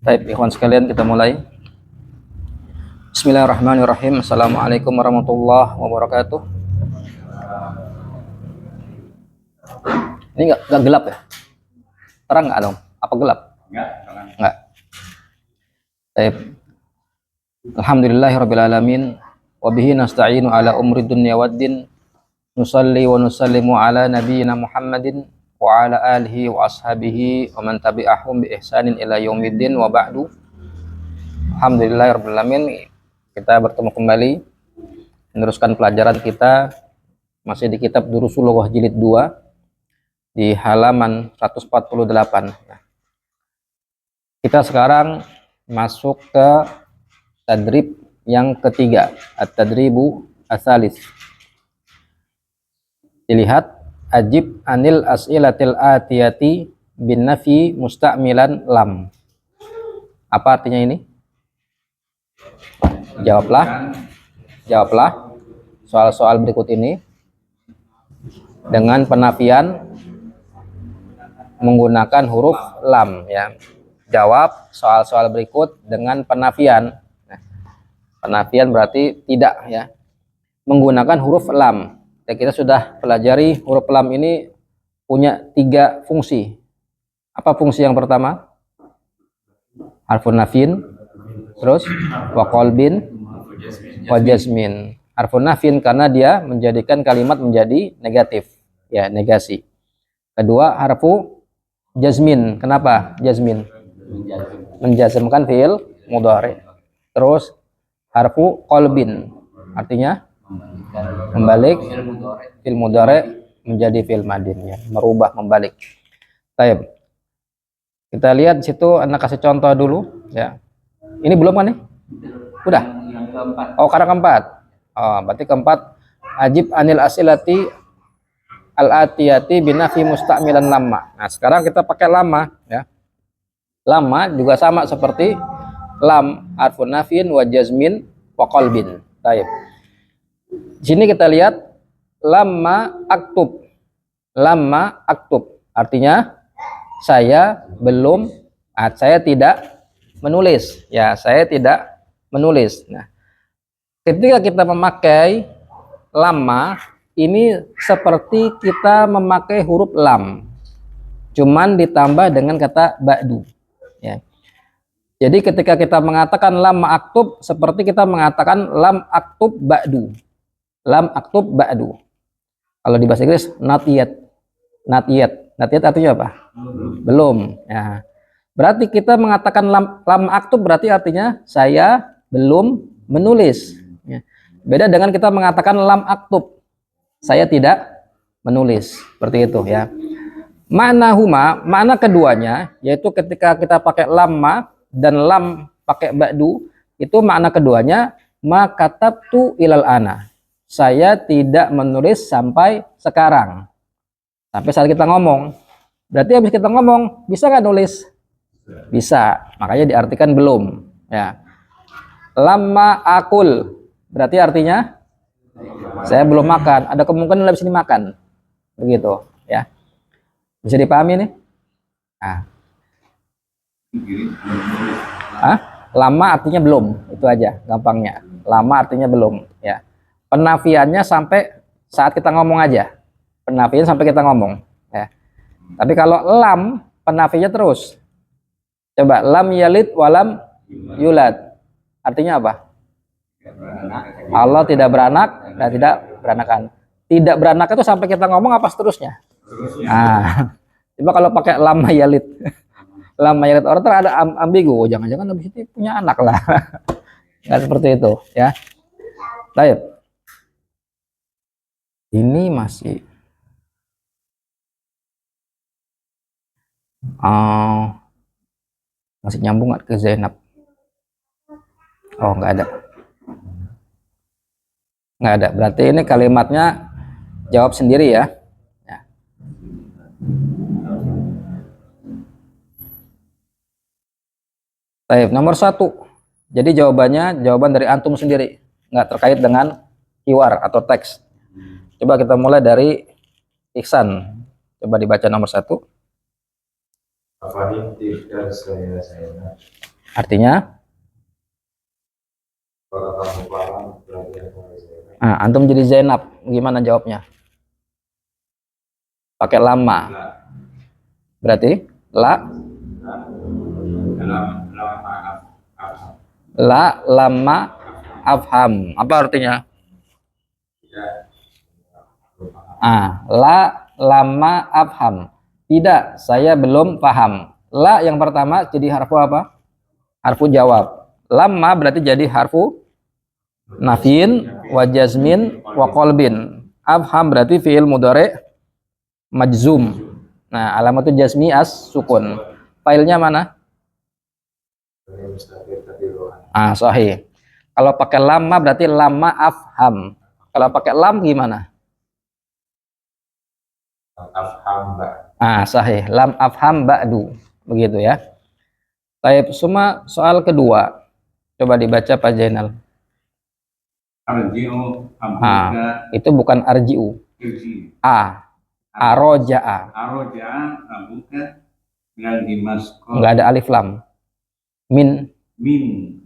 Baik, ikhwan sekalian, kita mulai. Bismillahirrahmanirrahim. Assalamualaikum warahmatullahi wabarakatuh. Ini nggak gelap ya? Terang nggak dong? Apa gelap? Nggak. Baik. Alhamdulillahirabbil alamin. Wa bihi nasta'inu ala umri dunya waddin. Nusalli wa nusallimu ala nabiyyina Muhammadin wa ala alihi wa ashabihi wa man tabi'ahum bi ihsanin ila yaumiddin wa ba'du. Alhamdulillahirabbil alamin. Kita bertemu kembali meneruskan pelajaran kita masih di kitab Durusul Lughah jilid 2 di halaman 148. Kita sekarang masuk ke tadrib yang ketiga, at-tadribu asalis. Dilihat, ajib anil as'ilatil atiyati bin nafi musta'milan lam. Apa artinya ini? Jawablah soal-soal berikut ini dengan penafian menggunakan huruf lam ya. Jawab soal-soal berikut dengan penafian. Nah, penafian berarti tidak ya. Menggunakan huruf lam. Ya, kita sudah pelajari huruf lam ini punya 3 fungsi. Apa fungsi yang pertama? Harfun nafin, terus wa qalbin, wa jazmin. Harfun nafin karena dia menjadikan kalimat menjadi negatif, ya, negasi. Kedua, harfu jazmin. Kenapa jazmin? Menjazmkan fi'il mudhari. Terus harfu qalbin, artinya membalik fi'il mudhari menjadi fi'il madin, ya, merubah, membalik. Baik. Kita lihat di situ, Anda kasih contoh dulu ya. Ini belum kan nih? Udah. Oh, karena keempat. Oh, berarti keempat, ajib anil asilati al-atiyati binafi musta'milan lamma. Nah, sekarang kita pakai lama ya. Lama juga sama seperti lam, harfun nafin wa jazmin wa qalbin. Baik. Di sini kita lihat lamma aktub. Lamma aktub artinya saya tidak menulis. Ya, saya tidak menulis. Nah, ketika kita memakai lamma ini seperti kita memakai huruf lam, cuman ditambah dengan kata ba'du. Ya. Jadi ketika kita mengatakan lam aktub, seperti kita mengatakan lam aktub ba'du. Lam aktub ba'du. Kalau di bahasa Inggris not yet. Not yet. Not yet artinya apa? Belum. Ya. Berarti kita mengatakan lam aktub berarti artinya saya belum menulis. Ya. Beda dengan kita mengatakan lam aktub, saya tidak menulis. Seperti itu ya. Makna keduanya yaitu ketika kita pakai lamma dan lam pakai ba'du, itu makna keduanya ma katabtu ilal ana. Saya tidak menulis sampai sekarang. Sampai saat kita ngomong. Berarti habis kita ngomong bisa nggak nulis? Bisa. Makanya diartikan belum ya. Lamma akul berarti artinya saya belum makan. Ada kemungkinan habis ini makan. Begitu ya. Bisa dipahami nih? Nah. Lama artinya belum, itu aja gampangnya. Lama artinya belum ya. Penafiannya sampai saat kita ngomong aja. Penafian sampai kita ngomong ya. Tapi kalau lam penafinya terus. Coba lam yalid walam yulad. Artinya apa? Allah tidak beranak dan tidak beranakan. Tidak beranak itu sampai kita ngomong apa seterusnya? Nah, coba kalau pakai lam yalid. Lam yalid orang ada ambigu. Jangan-jangan habis itu punya anak lah. Nggak seperti itu ya. Baik. Ini masih masih nyambung nggak ke Zainab? Oh, nggak ada. Nggak ada. Berarti ini kalimatnya jawab sendiri ya. Ya. Baik, nomor 1. Jadi jawabannya jawaban dari antum sendiri, nggak terkait dengan keyword atau teks. Coba kita mulai dari Ihsan. Coba dibaca nomor 1. Afahim tidak saya. Artinya, Kalau kamu paham berarti aku saya. nah, antum jadi Zainab, gimana jawabnya? Pakai lama. Lah, Berarti la dalam maaf. la lama afham. Apa artinya? Tidak. La lama afham. Tidak, saya belum paham. La yang pertama jadi harfu apa? Harfu jawab. Lama berarti jadi harfu nafin wa jazmin wa qalbin. Afham berarti fi'il mudhari majzum. Nah, alamatu jazmi as sukun. Filenya mana? Sahih. Kalau pakai lama berarti lama afham. Kalau pakai lam gimana? Afham, Mbak. Sahih. Lam afham ba'du. Begitu ya. Baik, semua soal kedua. Coba dibaca Pak Jainal. Arji'u abuka Itu bukan arji'u. irji. Aroja'a. Aroja'a abuka minal Dimasko. Enggak ada alif lam. Min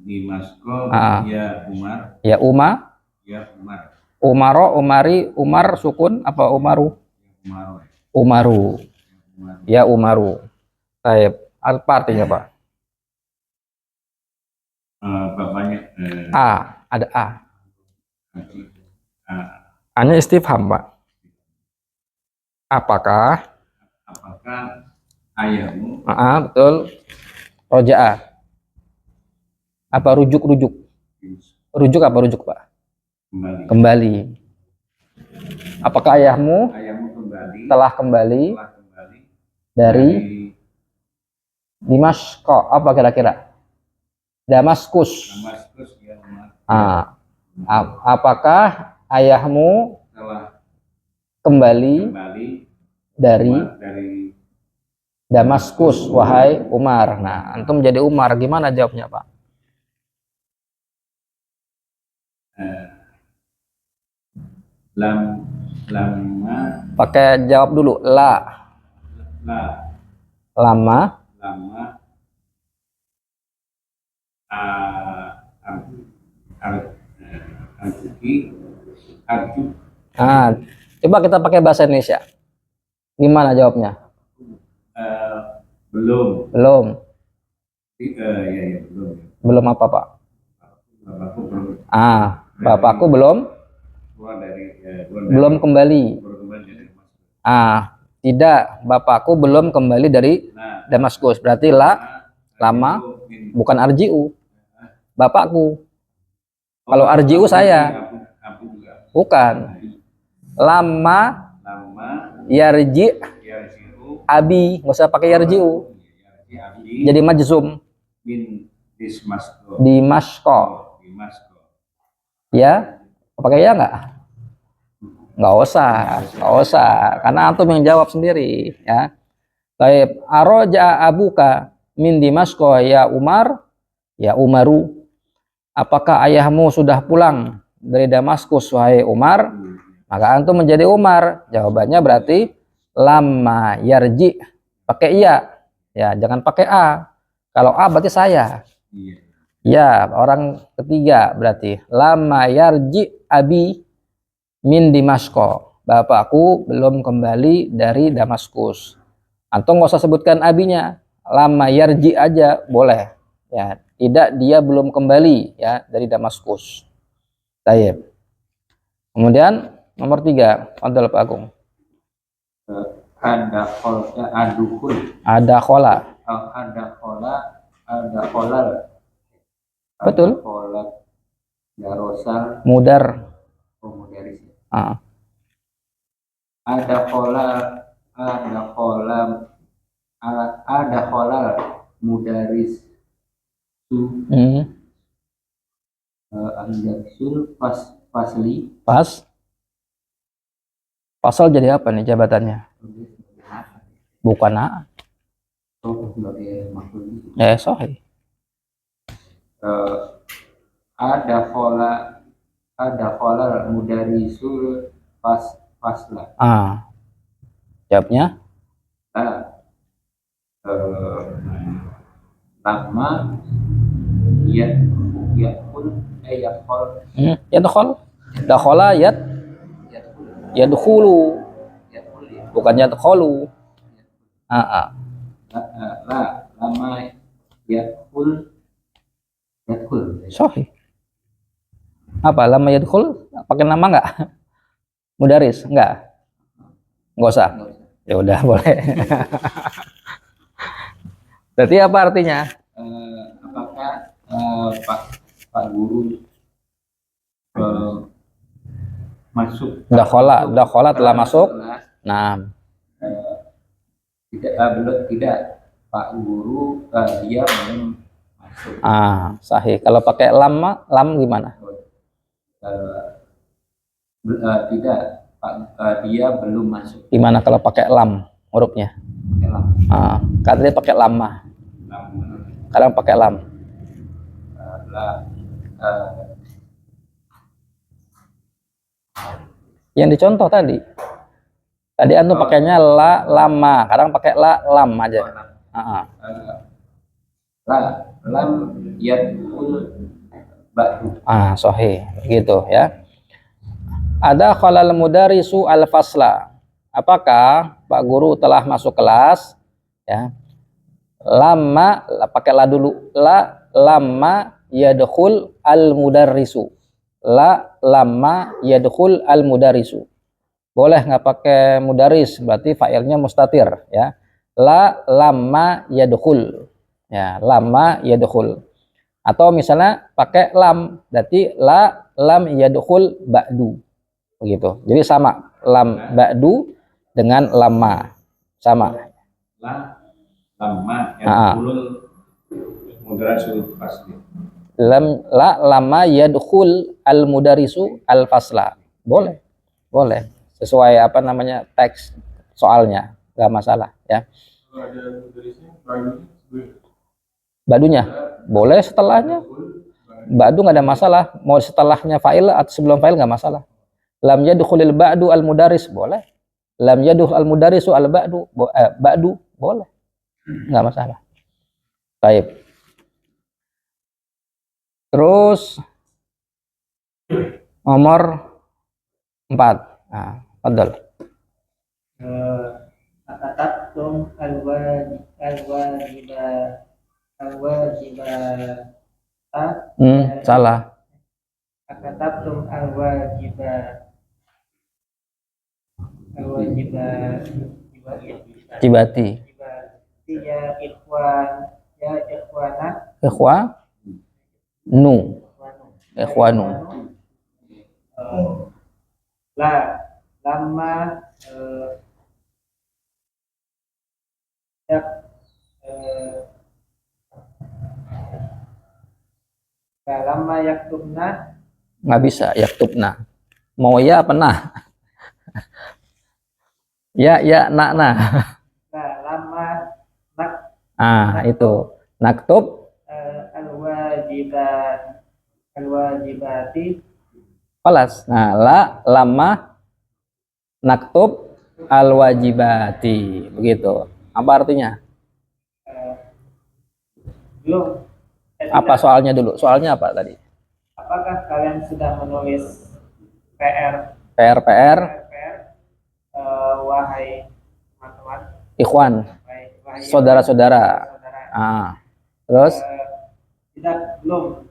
Dimasko ya Umar. Ya Umar. Umaro, Umari, Umar sukun apa Umaru? Umaru. Ya Umaru. Baik, apa artinya Pak? Bapaknya Ada A. A. A-nya istifham, Pak. Apakah ayahmu? Betul. Roja'a. Apa rujuk? Rujuk apa rujuk, Pak? Kembali. Apakah ayahmu telah kembali dari Dimasko? Apa kira-kira? Damaskus. Ya, Umar. Apakah ayahmu Telah kembali dari Damaskus, wahai Umar? Nah, antum jadi Umar, gimana jawabnya, Pak? Lama. Pakai jawab dulu. Lama. Coba kita pakai bahasa Indonesia. Gimana jawabnya? Belum. Belum. Belum. Belum apa, Pak? Bapakku belum. Bapakku belum kembali. Tidak, bapakku belum kembali dari Damaskus. Berarti lama bukan arji'u. Bapakku. Kalau arji'u saya. Bukan. Lama yarji abi, nggak usah pakai yarji'u. Jadi majzum. Dimasko. Ya, pakai ya nggak usah, karena antum yang jawab sendiri ya. Baik, aroja abuka min Dimasko ya Umar, ya Umaru. Apakah ayahmu sudah pulang dari Damaskus wahai Umar? Maka antum menjadi Umar. Jawabannya berarti lama yarji, pakai iya ya, jangan pakai a. Kalau a berarti saya. Ya, orang ketiga berarti lama yarji abi min Dimasko. Bapakku belum kembali dari Damaskus. Antum nggak usah sebutkan abinya, lama yarji aja boleh. Ya, tidak, dia belum kembali ya dari Damaskus. Taib. Kemudian nomor 3, kontrol Pak Agung. Ada khola. Betul. Mudar. Ada khola mudaris anjaksul Pasal jadi apa nih jabatannya? Bukan a. Sahih. Ada khola mudarisul fasla. Jawabnya lama ya yakul yakul Yadkhul. Dakhala yadkhulu, yakul ya bukan yadkhulu. Ah. lama yakul Sahih. Apa lama yadkhul? Pakai nama enggak? Mudaris? Enggak usah. Ya udah boleh. Berarti apa artinya? Apakah Pak Guru masuk Dakhala telah masuk. kelas? Nah, Tidak Pak Guru dia belum masuk. Sahih. Kalau pakai lam gimana? Tidak Pak dia belum masuk. Gimana kalau pakai lam hurufnya? Katanya pakai lama. Kadang pakai lam. Yang dicontoh tadi antum pakainya lama, kadang pakai lam aja. Lam yakul ba'du. Sahih gitu ya. Ada khalal mudarisu al-fasla. Apakah Pak Guru telah masuk kelas? Ya. Lama pakai la dulu. Lama yadkhul al-mudarrisu. Lama yadkhul al-mudarrisu. Boleh nggak pakai mudaris, berarti fa'ilnya mustatir ya. Lama yadkhul. Ya, lama yadkhul. Atau misalnya pakai lam, berarti lam yadkhul ba'du. Begitu. Jadi sama lam ba'du dengan lama. Sama. Lama yadkhul mudarisul fasli. Lama yadkhul al mudarisu al fasla. Boleh. Sesuai apa namanya teks soalnya, nggak masalah ya. Badunya boleh setelahnya. Ba'du nggak ada masalah. Mau setelahnya fa'il atau sebelum fa'il nggak masalah. Lam yadkhulil ba'du al mudaris boleh. Lam yadkhul al mudarisu al ba'du boleh. Nggak masalah. Baik. Terus nomor 4. Fadhal. Akatabtum alwajibata. Salah. Akatabtum Jibati. Ya ikhwana. Ikhwanu. Lama lama yaktubna. Nggak bisa yaktubna. Mau ya apa nah? ya nak. Lama Itu naktub alwajibati. Kelas. Lama naktub al-wajibati. Begitu. Apa artinya? Belum. Apa soalnya dulu? Soalnya apa tadi? Apakah kalian sudah menulis PR? Wahai teman-teman. Ikhwan. Wahai Saudara-saudara. Terus? Tidak, belum.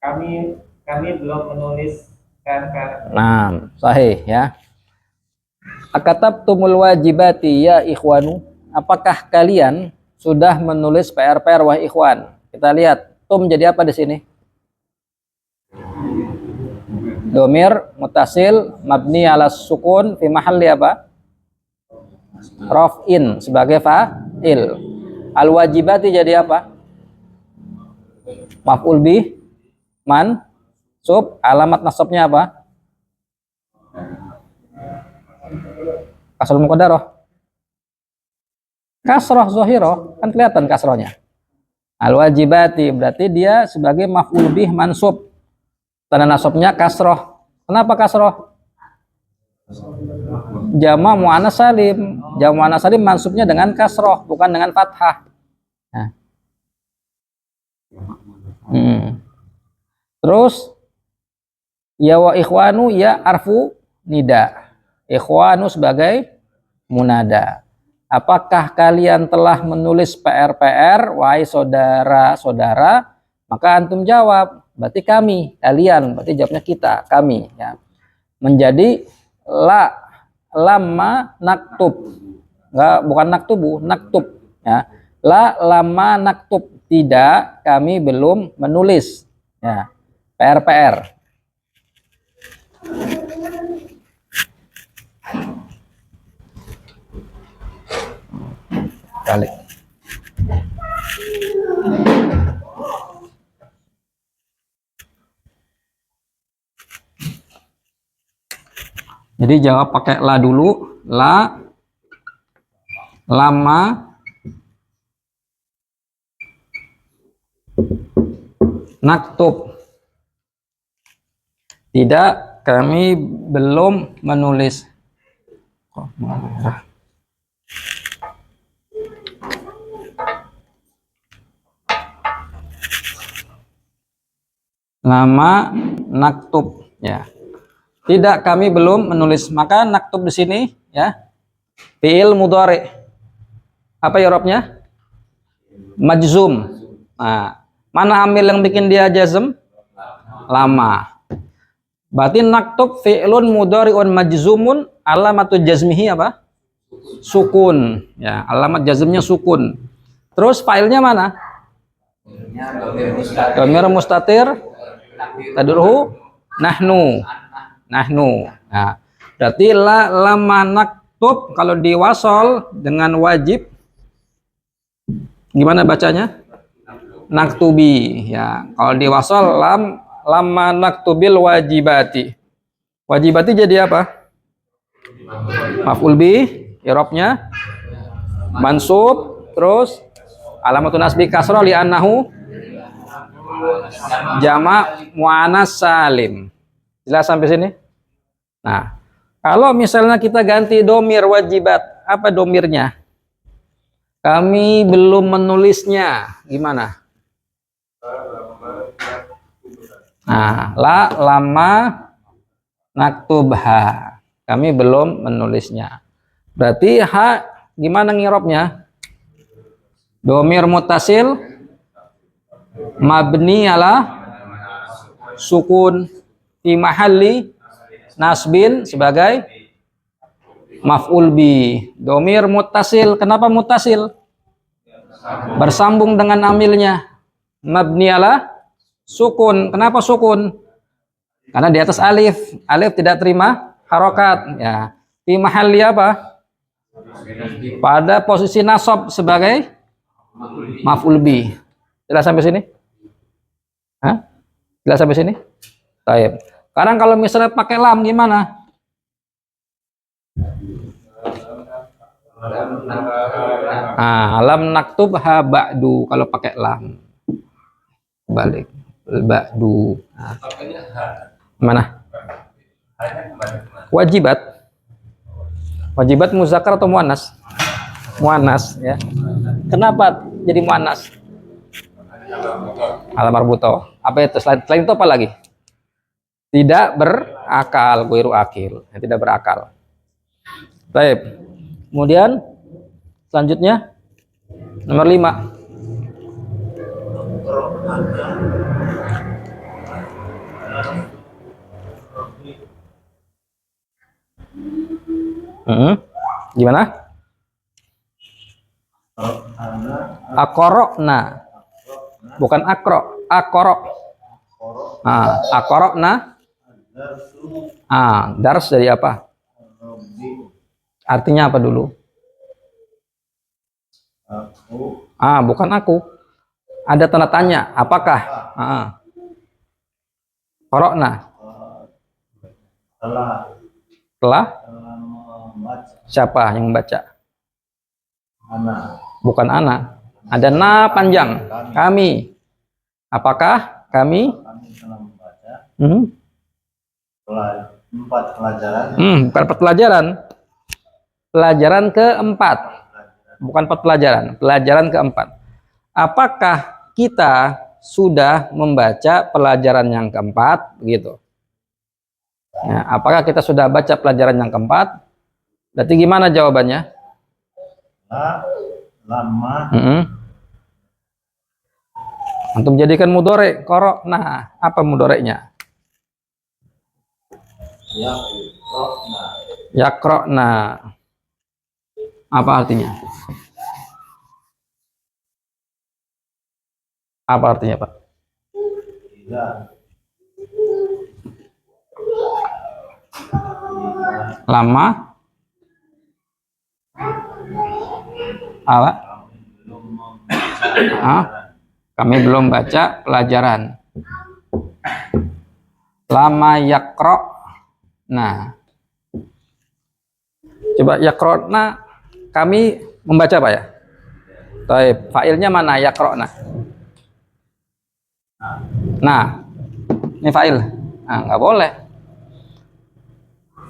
Kami belum menulis PR. Sahih ya. Akatabtumul wajibati ya ikhwanu. Apakah kalian sudah menulis PR wahai ikhwan? Kita lihat tum jadi apa di sini? Domir mutasil mabni ala sukun fi mahalli apa? Raf'in sebagai fa'il. Al wajibati jadi apa? Maf'ul bih mansub. Alamat nasabnya apa? Kasrul muqaddarah. Kasrah zahirah, kan kelihatan kasrahnya. Al wajibati berarti dia sebagai maf'ul bih mansub. Tanda nasabnya kasrah. Kenapa kasrah? Jama' muannats salim. Jama' muannats salim mansubnya dengan kasrah, bukan dengan fathah. Nah, Terus ya wa ikhwanu ya arfu nida. Ikhwanu sebagai munada. Apakah kalian telah menulis PR-PR, wahai saudara-saudara? Maka antum jawab, berarti kami, kalian, berarti jawabnya kita, kami. Ya. Menjadi lama naktub, enggak, bukan naktubu, naktub. Ya. Lama naktub, tidak, kami belum menulis. Ya. PR-PR. Balik. Jadi jawab pakai la dulu. La, lama, naktub. Tidak, kami belum menulis. Lama naktub, ya. Tidak, kami belum menulis. Maka naktub di sini, ya, fi'il mudhari. Apa i'rabnya? Majzum. Nah, mana amil yang bikin dia jazm? Lama. Berarti naktub fi'lun mudhari'un majzumun, alamatu jazmihi apa? Sukun. Ya, alamat jazmnya sukun. Terus fa'ilnya mana? Dhamir mustatir. Tadruhu nahnu. Nah, berarti lama naktub kalau diwasol dengan wajib gimana bacanya? Naktubi. Ya, kalau diwasol lama naktubil wajibati. Wajibati jadi apa? Maf'ul bih, i'rabnya mansub, terus alamatun nasbi kasrah li annahu jamak muannas salim. Jelas sampai sini? Nah, kalau misalnya kita ganti domir wajibat, apa domirnya? Kami belum menulisnya, gimana? Nah, lama naktubha. Kami belum menulisnya. Berarti gimana ngirobnya? Domir mutasil mabni ala sukun fi mahalli nasbin sebagai maf'ul bi. Domir muttasil. Kenapa muttasil? Bersambung dengan amilnya. Mabni ala sukun. Kenapa sukun? Karena di atas alif. Alif tidak terima harokat. Ya. Fi mahalli apa? Pada posisi nasab sebagai maf'ul bi. Jelas sampai sini? Hah? Jelas sampai sini? Baik. Sekarang kalau misalnya pakai lam gimana? Lam naktub ha ba'du kalau pakai lam. Balik. Ba'du. Nah. Mana? Wajibat. Wajibat muzakkar atau muannas? Muannas, ya. Kenapa jadi muannas? Al-marbuto. Apa itu? Selain itu apa lagi? Tidak berakal, ghairu akil. Tidak berakal. Baik. Kemudian selanjutnya nomor 5. Gimana? Akorokna. Bukan akro, akorok. Akorokna. Dars dari apa? Artinya apa dulu? Bukan aku. Ada tanda tanya. Apakah? Korokna. Telah? Siapa yang membaca? Bukan anak. Ada na panjang. Kami. Apakah kami? Empat pelajaran. Pelajaran keempat. Bukan 4 pelajaran. Pelajaran keempat. Apakah kita sudah membaca pelajaran yang keempat, begitu. Nah, apakah kita sudah baca pelajaran yang keempat? Berarti gimana jawabannya? Lama. Antum jadikan mudhari qara. Nah, apa mudhari'nya? Yaqra'na. Apa artinya? Apa artinya, Pak? Lama. Apa? Kami belum baca pelajaran. Lama yaqra'. Nah, coba yaqra'na, kami membaca Pak ya? Baik, fa'ilnya mana yaqra'na? Nah, ini fa'il. Nah, nggak boleh.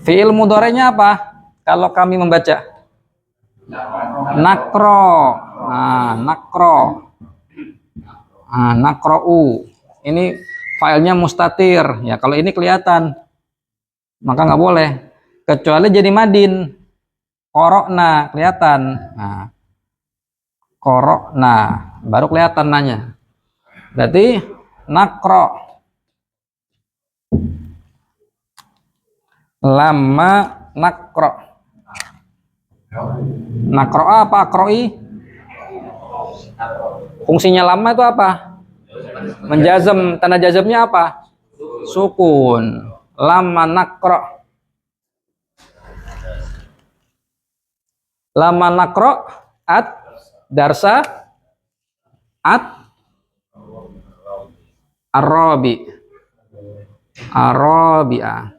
Fi'il mudhari'nya apa? Kalau kami membaca nakro. Nah, nakro. Nah, nakra'u. Ini filenya mustatir. Ya, kalau ini kelihatan, maka nggak boleh. Kecuali jadi madin. Korokna kelihatan. Nah, korokna baru kelihatan nanya. Berarti nakro. Lama nakro. Nakro apa? Akroi? Fungsinya lama itu apa? Menjazam. Tanda jazamnya apa? Sukun. Lama nakro. Lama nakro at darsa at arabi arabiah.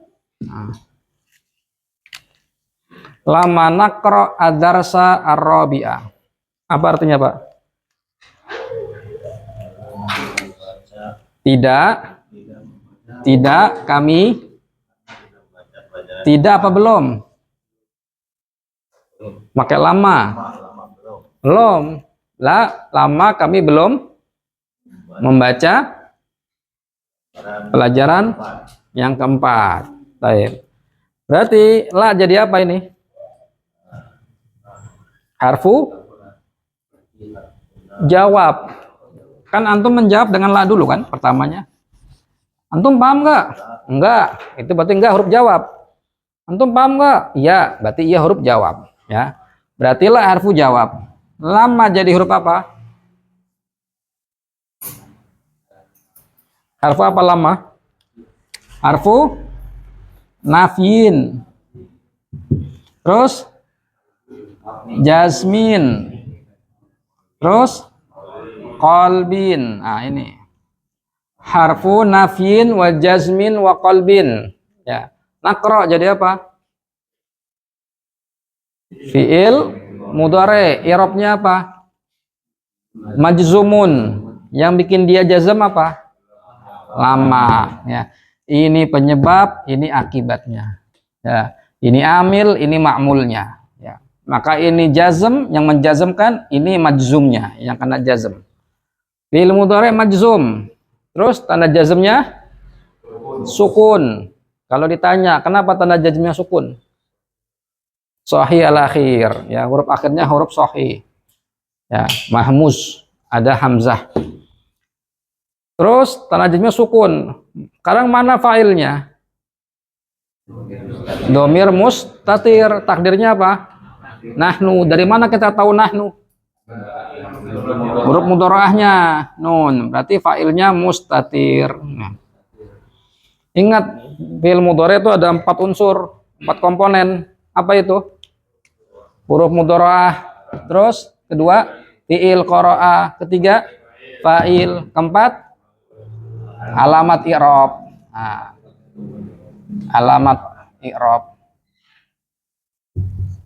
Lama nakro ad-darsa ar-rabi'ah. Apa artinya, Pak? Tidak kami tidak apa belum? Pakai lama. Belum. Lama kami belum membaca pelajaran yang keempat. Baik. Berarti la jadi apa ini? Harfu jawab. Kan antum menjawab dengan la dulu kan pertamanya. Antum paham nggak? Enggak. Itu berarti enggak huruf jawab. Antum paham nggak? Iya, berarti iya huruf jawab. Ya. Berarti la harfu jawab. Lama jadi huruf apa? Harfu apa lama? Harfu nafyin. Terus jasmin. Terus qalbin. Nah, ini harfu nafyin wa jasmin wa qalbin. Ya. Nakro jadi apa? Fi'il mudhari. I'rabnya apa? Majzumun. Yang bikin dia jazam apa? Lama. Ya. Ini penyebab, ini akibatnya. Ya. Ini amil, ini ma'mulnya. Ya. Maka ini jazm, yang menjazmkan, ini majzumnya, yang kena jazm. Fi'il mudhari majzum. Terus tanda jazmnya sukun. Kalau ditanya, kenapa tanda jazmnya sukun? Sahih al-akhir. Ya, huruf akhirnya huruf sahih. Ya, mahmuz, ada hamzah. Terus tanda jazmnya sukun. Sekarang mana fa'ilnya? Domir mustatir. Takdirnya apa? Nahnu. Dari mana kita tahu nahnu? Huruf mudhari'ahnya nun. Berarti fa'ilnya mustatir. Nah. Ingat, fi'il mudhari' itu ada 4 unsur, 4 komponen. Apa itu? Huruf mudhari'ah. Terus kedua, fi'il qara'a. Ketiga, fa'il. Keempat, alamat i'rab. Nah, alamat i'rab.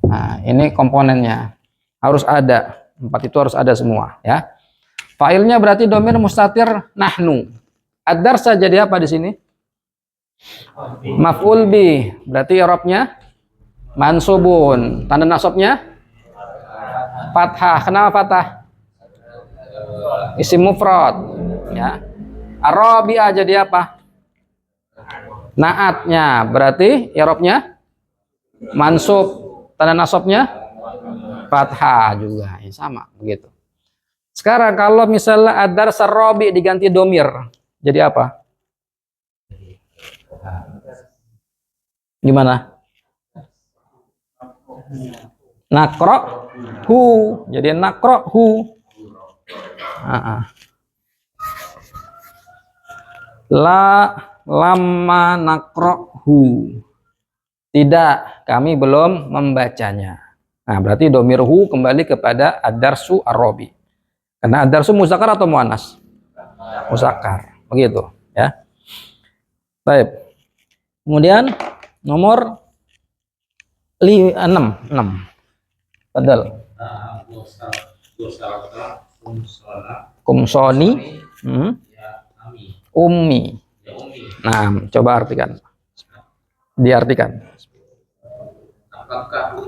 Nah, ini komponennya. Harus ada. 4 itu harus ada semua, ya. Fa'ilnya berarti domir mustatir nahnu. Ad-darsa jadi apa di sini? Maf'ul bi. Berarti i'rabnya mansubun. Tanda nasabnya fathah. Kenapa fathah? Isim mufrad. ya. Ar-rabi'ah jadi apa? Naatnya berarti i'rabnya mansub, tanda nasabnya fathah juga, ya, sama begitu. Sekarang kalau misalnya ad-dars ar-rabi' diganti domir, jadi apa? Gimana? Nakrohu, jadi nakrohu. La lama nakrohu, tidak, kami belum membacanya. Nah, berarti domirhu kembali kepada ad-darsu ar-rabi. Karena ad-darsu muzakkar atau muannas? Muzakkar, begitu ya. Baik. Kemudian nomor 6. Padahal kumsoni ummi. Nah, coba artikan. Diartikan. Apakah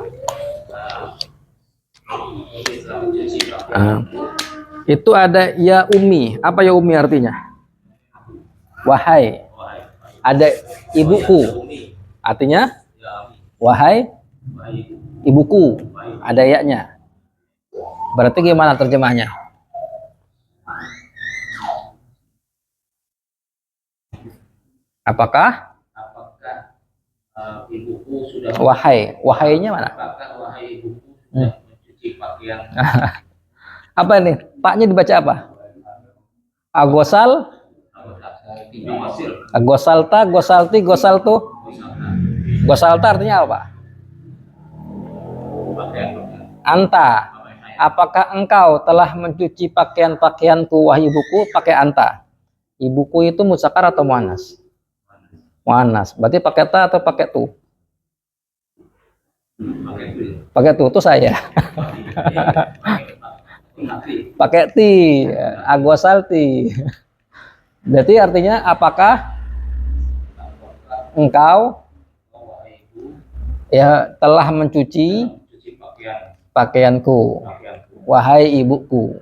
Itu ada ya ummi. Apa ya ummi artinya? Wahai. Ada ibuku. Artinya wahai ibuku. Ada ya-nya. Berarti gimana terjemahnya? Apakah ibuku sudah wahai, wahainya mana? apakah wahai ibuku sudah mencuci pakaian? Apa ini? Paknya dibaca apa? Agosal, agosalta, gosalti, gosaltu. Gosalta artinya apa? Anta. Apakah engkau telah mencuci pakaian-pakaianku wahai ibuku? Pakai anta. Ibuku itu muzakkar atau muannas? Muannas. Berarti pakai ta atau pakai tu? Pakai tu saya. Pakai ti, agosalti. Berarti artinya apakah engkau ya telah mencuci pakaianku wahai ibuku.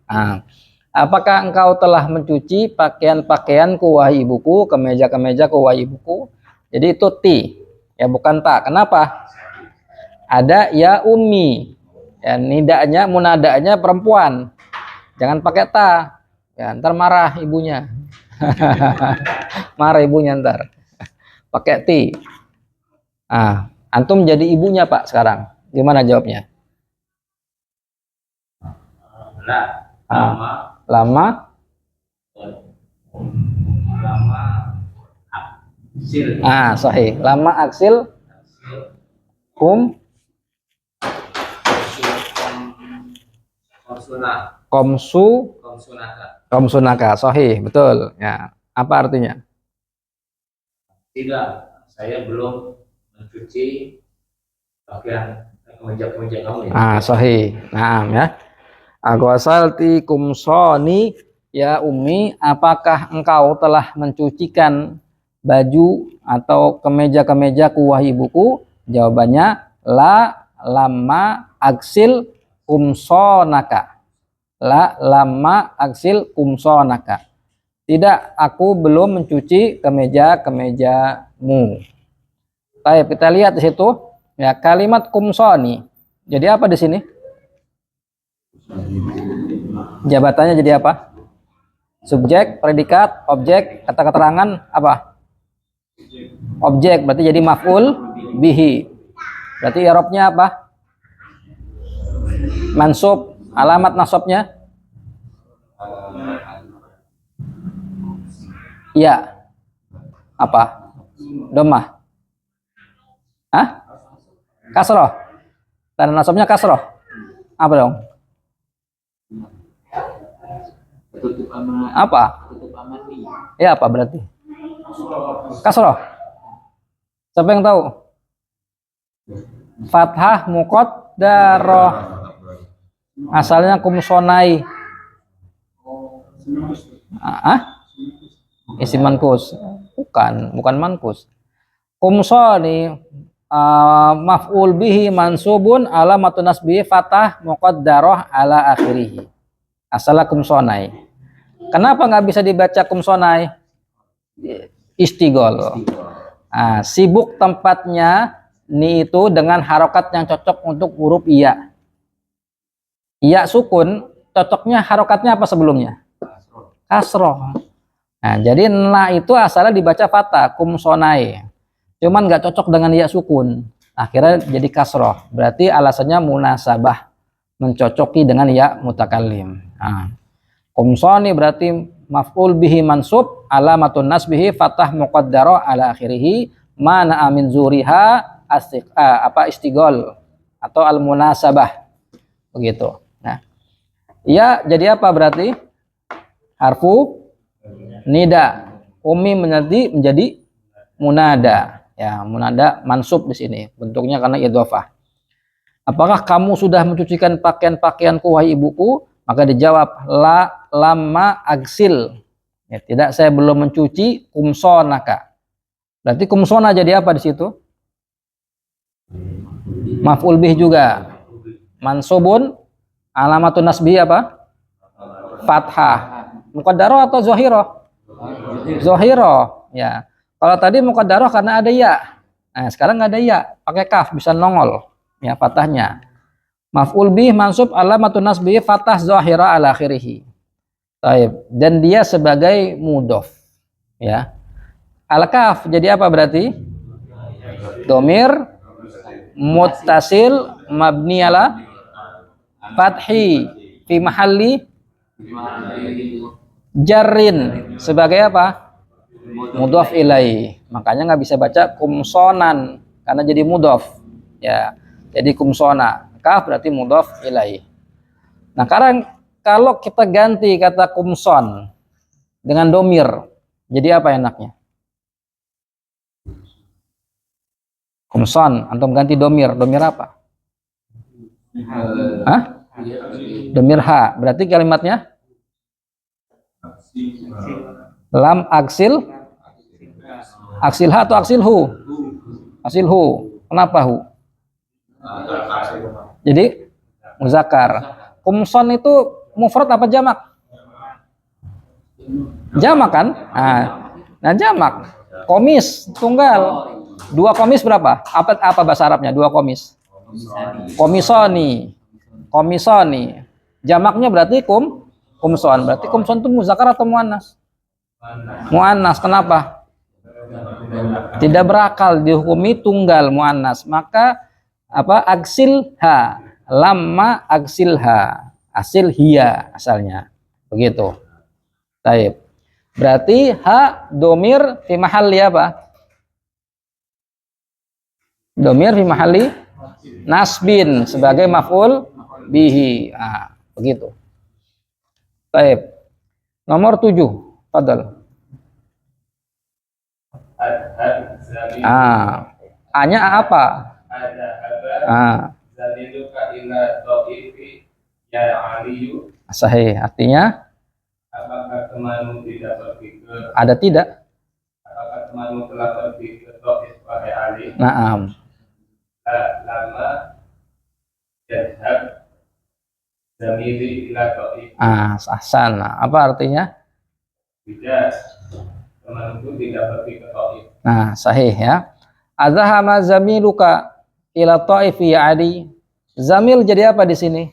Nah, apakah engkau telah mencuci pakaian-pakaianku wahai ibuku, kemeja-kemejaku wahai ibuku? Jadi itu ti, ya bukan ta. Kenapa? Ada ya ummi. Ya, nidanya, munadanya perempuan. Jangan pakai ta. Ya, ntar marah ibunya. Marah ibunya ntar. Pakai ti. Ah, antum jadi ibunya Pak sekarang. Gimana jawabnya? Lama aksil. Sahih. Lama aksil komsunaka. Sahih, betul. Ya, apa artinya? Tidak, saya belum mencuci pakaian kemeja-kemeja kamu ya. Sahih. Nah, ya. Agwasalti kumsoni ya ummi, apakah engkau telah mencucikan baju atau kemeja-kemejaku wahai ibuku? Jawabannya la lama aksil kumsonaka. La lama aksil kumsonaka. Tidak, aku belum mencuci kemeja-kemejamu. Baik, kita lihat di situ ya kalimat kumsoni. Jadi apa di sini? Jabatannya jadi apa? Subjek, predikat, objek, kata keterangan apa? Objek, berarti jadi maf'ul bihi. Berarti i'rabnya apa? Mansub, alamat nasabnya? Ya. Apa? Dhammah. Kasroh. Tanda nasabnya kasroh. Apa dong? Apa? Ya apa berarti? Kasroh. Siapa yang tahu? Fathah muqaddarah. Asalnya kumsonai. Isim mankus. Bukan mankus. Kumsoni maf'ul bihi mansubun alamatun nasbihi fathah muqaddarah ala akhirih. Asala kumsonai. Kenapa nggak bisa dibaca kumsonai? Istigol. Sibuk tempatnya ni itu dengan harokat yang cocok untuk huruf iya. Iya sukun, cocoknya harokatnya apa sebelumnya? Kasroh. Nah, jadi na itu asalnya dibaca fatah, kumsonai. Cuman nggak cocok dengan iya sukun. Akhirnya jadi kasroh. Berarti alasannya munasabah, mencocoki dengan ya mutakallim. Nah, kumsoni berarti maf'ul bihi mansub, alamatun nasbihi fathah muqaddaro ala akhirih, mana amin zuriha istigol atau al munasabah. Begitu. Nah, ya jadi apa berarti? Harfu nida. Umi menjadi munada. Ya, munada mansub di sini. Bentuknya karena idhofah. Apakah kamu sudah mencucikan pakaian-pakaianku wahai ibuku? Maka dijawab la lama agsil. Ya, tidak, saya belum mencuci kumsonaka. Berarti kumsona jadi apa di situ? Maf'ul bih juga. Mansubun alamatun nasbi apa? Fathah. Muqaddaroh atau zohiroh? Zohiroh. Ya. Kalau tadi muqaddaroh karena ada ya. Nah, sekarang nggak ada ya, pakai kaf bisa nongol. Ya, fathahnya. Maf'ul bih mansub alamatun nasbi fathah zahira ala akhirih. Baik, dan dia sebagai mudhof. Ya. Al-kaf jadi apa berarti? Domir muttasil mabni ala fathi fi mahalli jarrin sebagai apa? Mudhof ilai. Makanya nggak bisa baca kumsonan karena jadi mudhof. Ya. Jadi kumsona. Kaf berarti mudhof ilai. Nah, sekarang kalau kita ganti kata kumson dengan domir, jadi apa enaknya? Kumson, antum ganti domir. Domir apa? Hah? Domir ha. Berarti kalimatnya lam aksil ha atau aksilhu? Aksilhu. Kenapa hu? Jadi muzakkar. Kumson itu mufrad apa jamak? Jamak kan? Nah, jamak. Komis tunggal. Dua komis berapa? Apa bahasa Arabnya? Dua komis. Komisoni. Komisoni. Jamaknya berarti kumson. Berarti kumson itu muzakkar atau muannas? Muannas. Kenapa? Tidak berakal, dihukumi tunggal muannas. Maka aksilha. Lamma aksilha. Asil hiya asalnya. Begitu. Taib. Berarti ha domir fi mahalli apa? Domir fi mahalli nasbin sebagai maf'ul bihi. Begitu. Taib. Nomor 7. Fadal. A-nya apa? Sahih. Artinya apakah temanmu tidak pergi ke ada tidak? Apakah temanmu telah pergi ke Taif wahai Ali? Naam. Lama yadhab zamili ila Taif. Ahsan. Apa artinya? Tidak, temanku tidak pergi ke Taif. Nah, sahih ya. Azahama zamiluka ila Taif ya Ali. Zamil jadi apa di sini?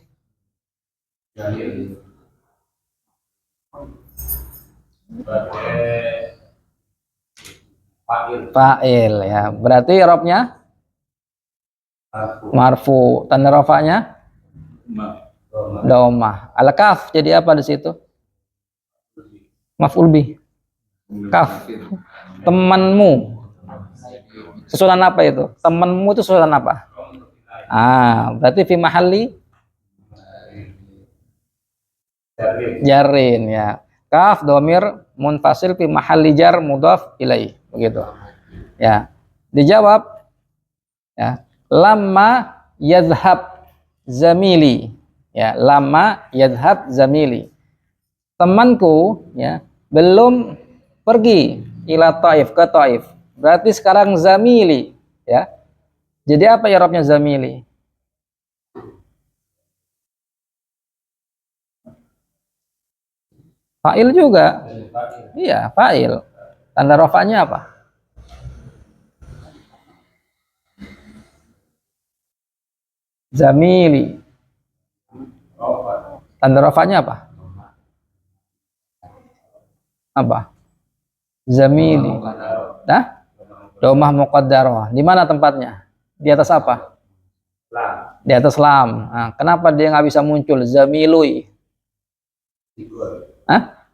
Zamil sebagai fa'il ya. Berarti i'rabnya marfu. Tanda rafa'nya dhammah. Al-kaf jadi apa di situ? Maf'ul bih. Kaf. Temanmu. Susunan apa itu? Temanmu itu susunan apa? Berarti fi mahalli jarin ya. Kaf domir munfasil fi mahalli jar mudhaf ilai. Begitu. Ya. Dijawab ya. Lamma yadhhab zamili. Ya, lamma yadhhab zamili. Temanku ya belum pergi ila Taif, ke Taif. Berarti sekarang zamili ya. Jadi apa i'rabnya zamili? Fa'il juga. Iya, fa'il. Tanda rafa'nya apa? Zamili. Tanda rafa'nya apa? Apa? Zamili. Nah, domah muqaddarah. Di mana tempatnya? Di atas apa? Di atas lam. Nah, kenapa dia nggak bisa muncul? Zamilui. Hah?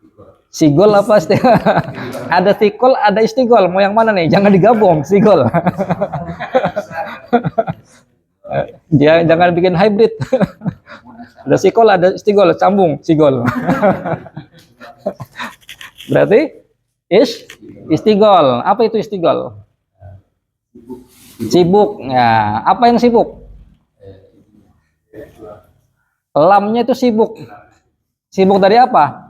Sigol apa istigol? Ada sigol, ada istigol. Mau yang mana nih? Jangan digabung, sigol. Dia jangan bikin hybrid. Ada sigol, ada istigol, sambung, sigol. Berarti istigol. Apa itu istigol? Sibuk. Ya, apa yang sibuk? Lamnya itu sibuk. Sibuk dari apa?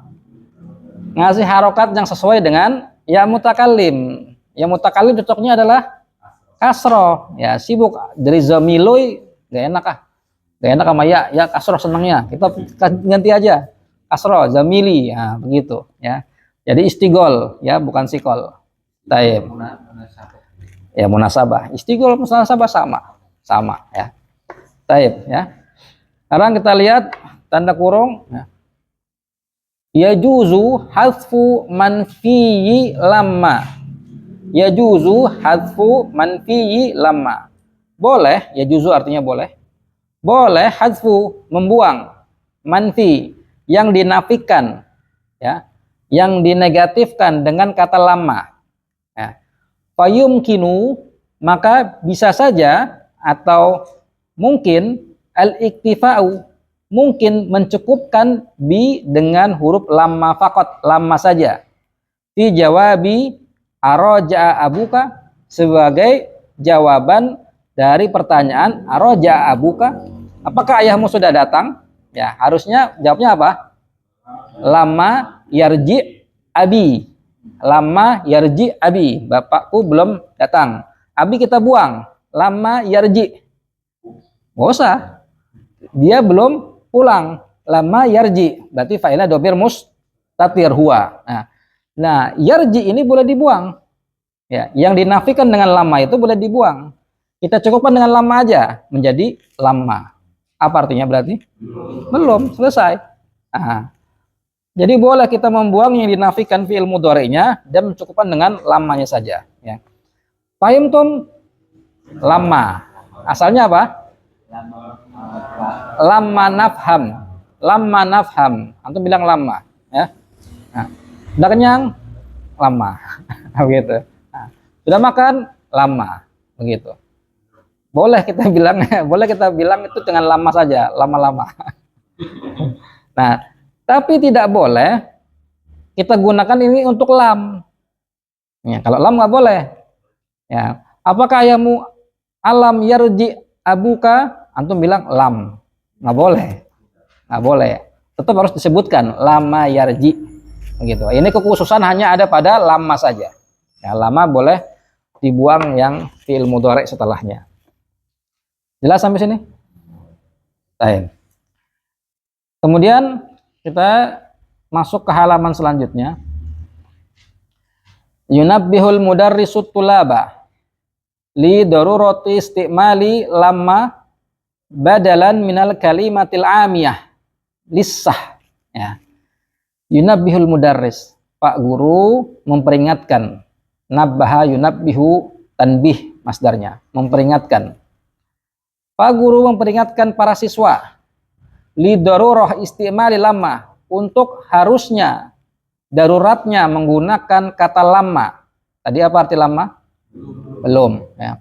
Ngasih harokat yang sesuai dengan ya mutakallim. Ya mutakallim cocoknya adalah kasroh. Ya sibuk dari zamiloi gak enak ah. Gak enak sama ya kasroh senangnya. Kita ganti aja kasroh zamili ya begitu ya. Jadi istigol ya bukan sikol. Taib. Ya munasabah. Istigol munasabah sama ya. Taib ya. Sekarang kita lihat tanda kurung ya. Yajuzu hadfu manfiyi lamma. Yajuzu hadfu manfiyi lamma. Boleh, yajuzu artinya boleh. Boleh hadfu membuang manfi yang dinafikan ya, yang dinegatifkan dengan kata lamma. Ya. Fayumkinu maka bisa saja atau mungkin al-iktifa'u mungkin mencukupkan bi dengan huruf lamma faqat, lamma saja. Fi jawabi araja'a abuka sebagai jawaban dari pertanyaan araja'a abuka, apakah ayahmu sudah datang? Ya, harusnya jawabnya apa? Lamma yarji abi. Lamma yarji abi, bapakku belum datang. Abi kita buang. Lamma yarji. Nggak usah. Dia belum pulang. Lama yarji berarti fa'ilnya dhamir mustatir huwa. Nah, yarji ini boleh dibuang. Ya, yang dinafikan dengan lama itu boleh dibuang. Kita cukupkan dengan lama aja menjadi lama. Apa artinya berarti? Belum selesai. Nah, jadi boleh kita membuang yang dinafikan fi'il mudhari'nya dan mencukupkan dengan lamanya saja. Ya. Fahimtum lama. Asalnya apa? Lama nafham. Lama nafham. Antum bilang lama, ya. Nah, udah kenyang? Lama. Begitu. Nah, sudah makan? Lama. Begitu. Boleh kita bilang, boleh kita bilang itu dengan lama saja, lama-lama. Nah, tapi tidak boleh kita gunakan ini untuk lam. Ya, kalau lam nggak boleh. Ya, apakah ayahmu alam yarji abuka? Antum bilang lam, nggak boleh, nggak boleh. Tetap harus disebutkan lama yarji, begitu. Ini kekhususan hanya ada pada lama saja. Ya, lama boleh dibuang yang fi'il mudhari setelahnya. Jelas sampai sini? Baik. Kemudian kita masuk ke halaman selanjutnya. Yunabbihul mudarrisut tulaba li darurati istimali lamma badalan minal kalimatil amiyah lissah. Ya. Yunabbihul mudarris, Pak guru memperingatkan. Nabbaha yunabbihu tanbih masdarnya, memperingatkan. Pak guru memperingatkan para siswa li darurah istimali lama, untuk harusnya daruratnya menggunakan kata lama. Tadi apa arti lama? Belum ya.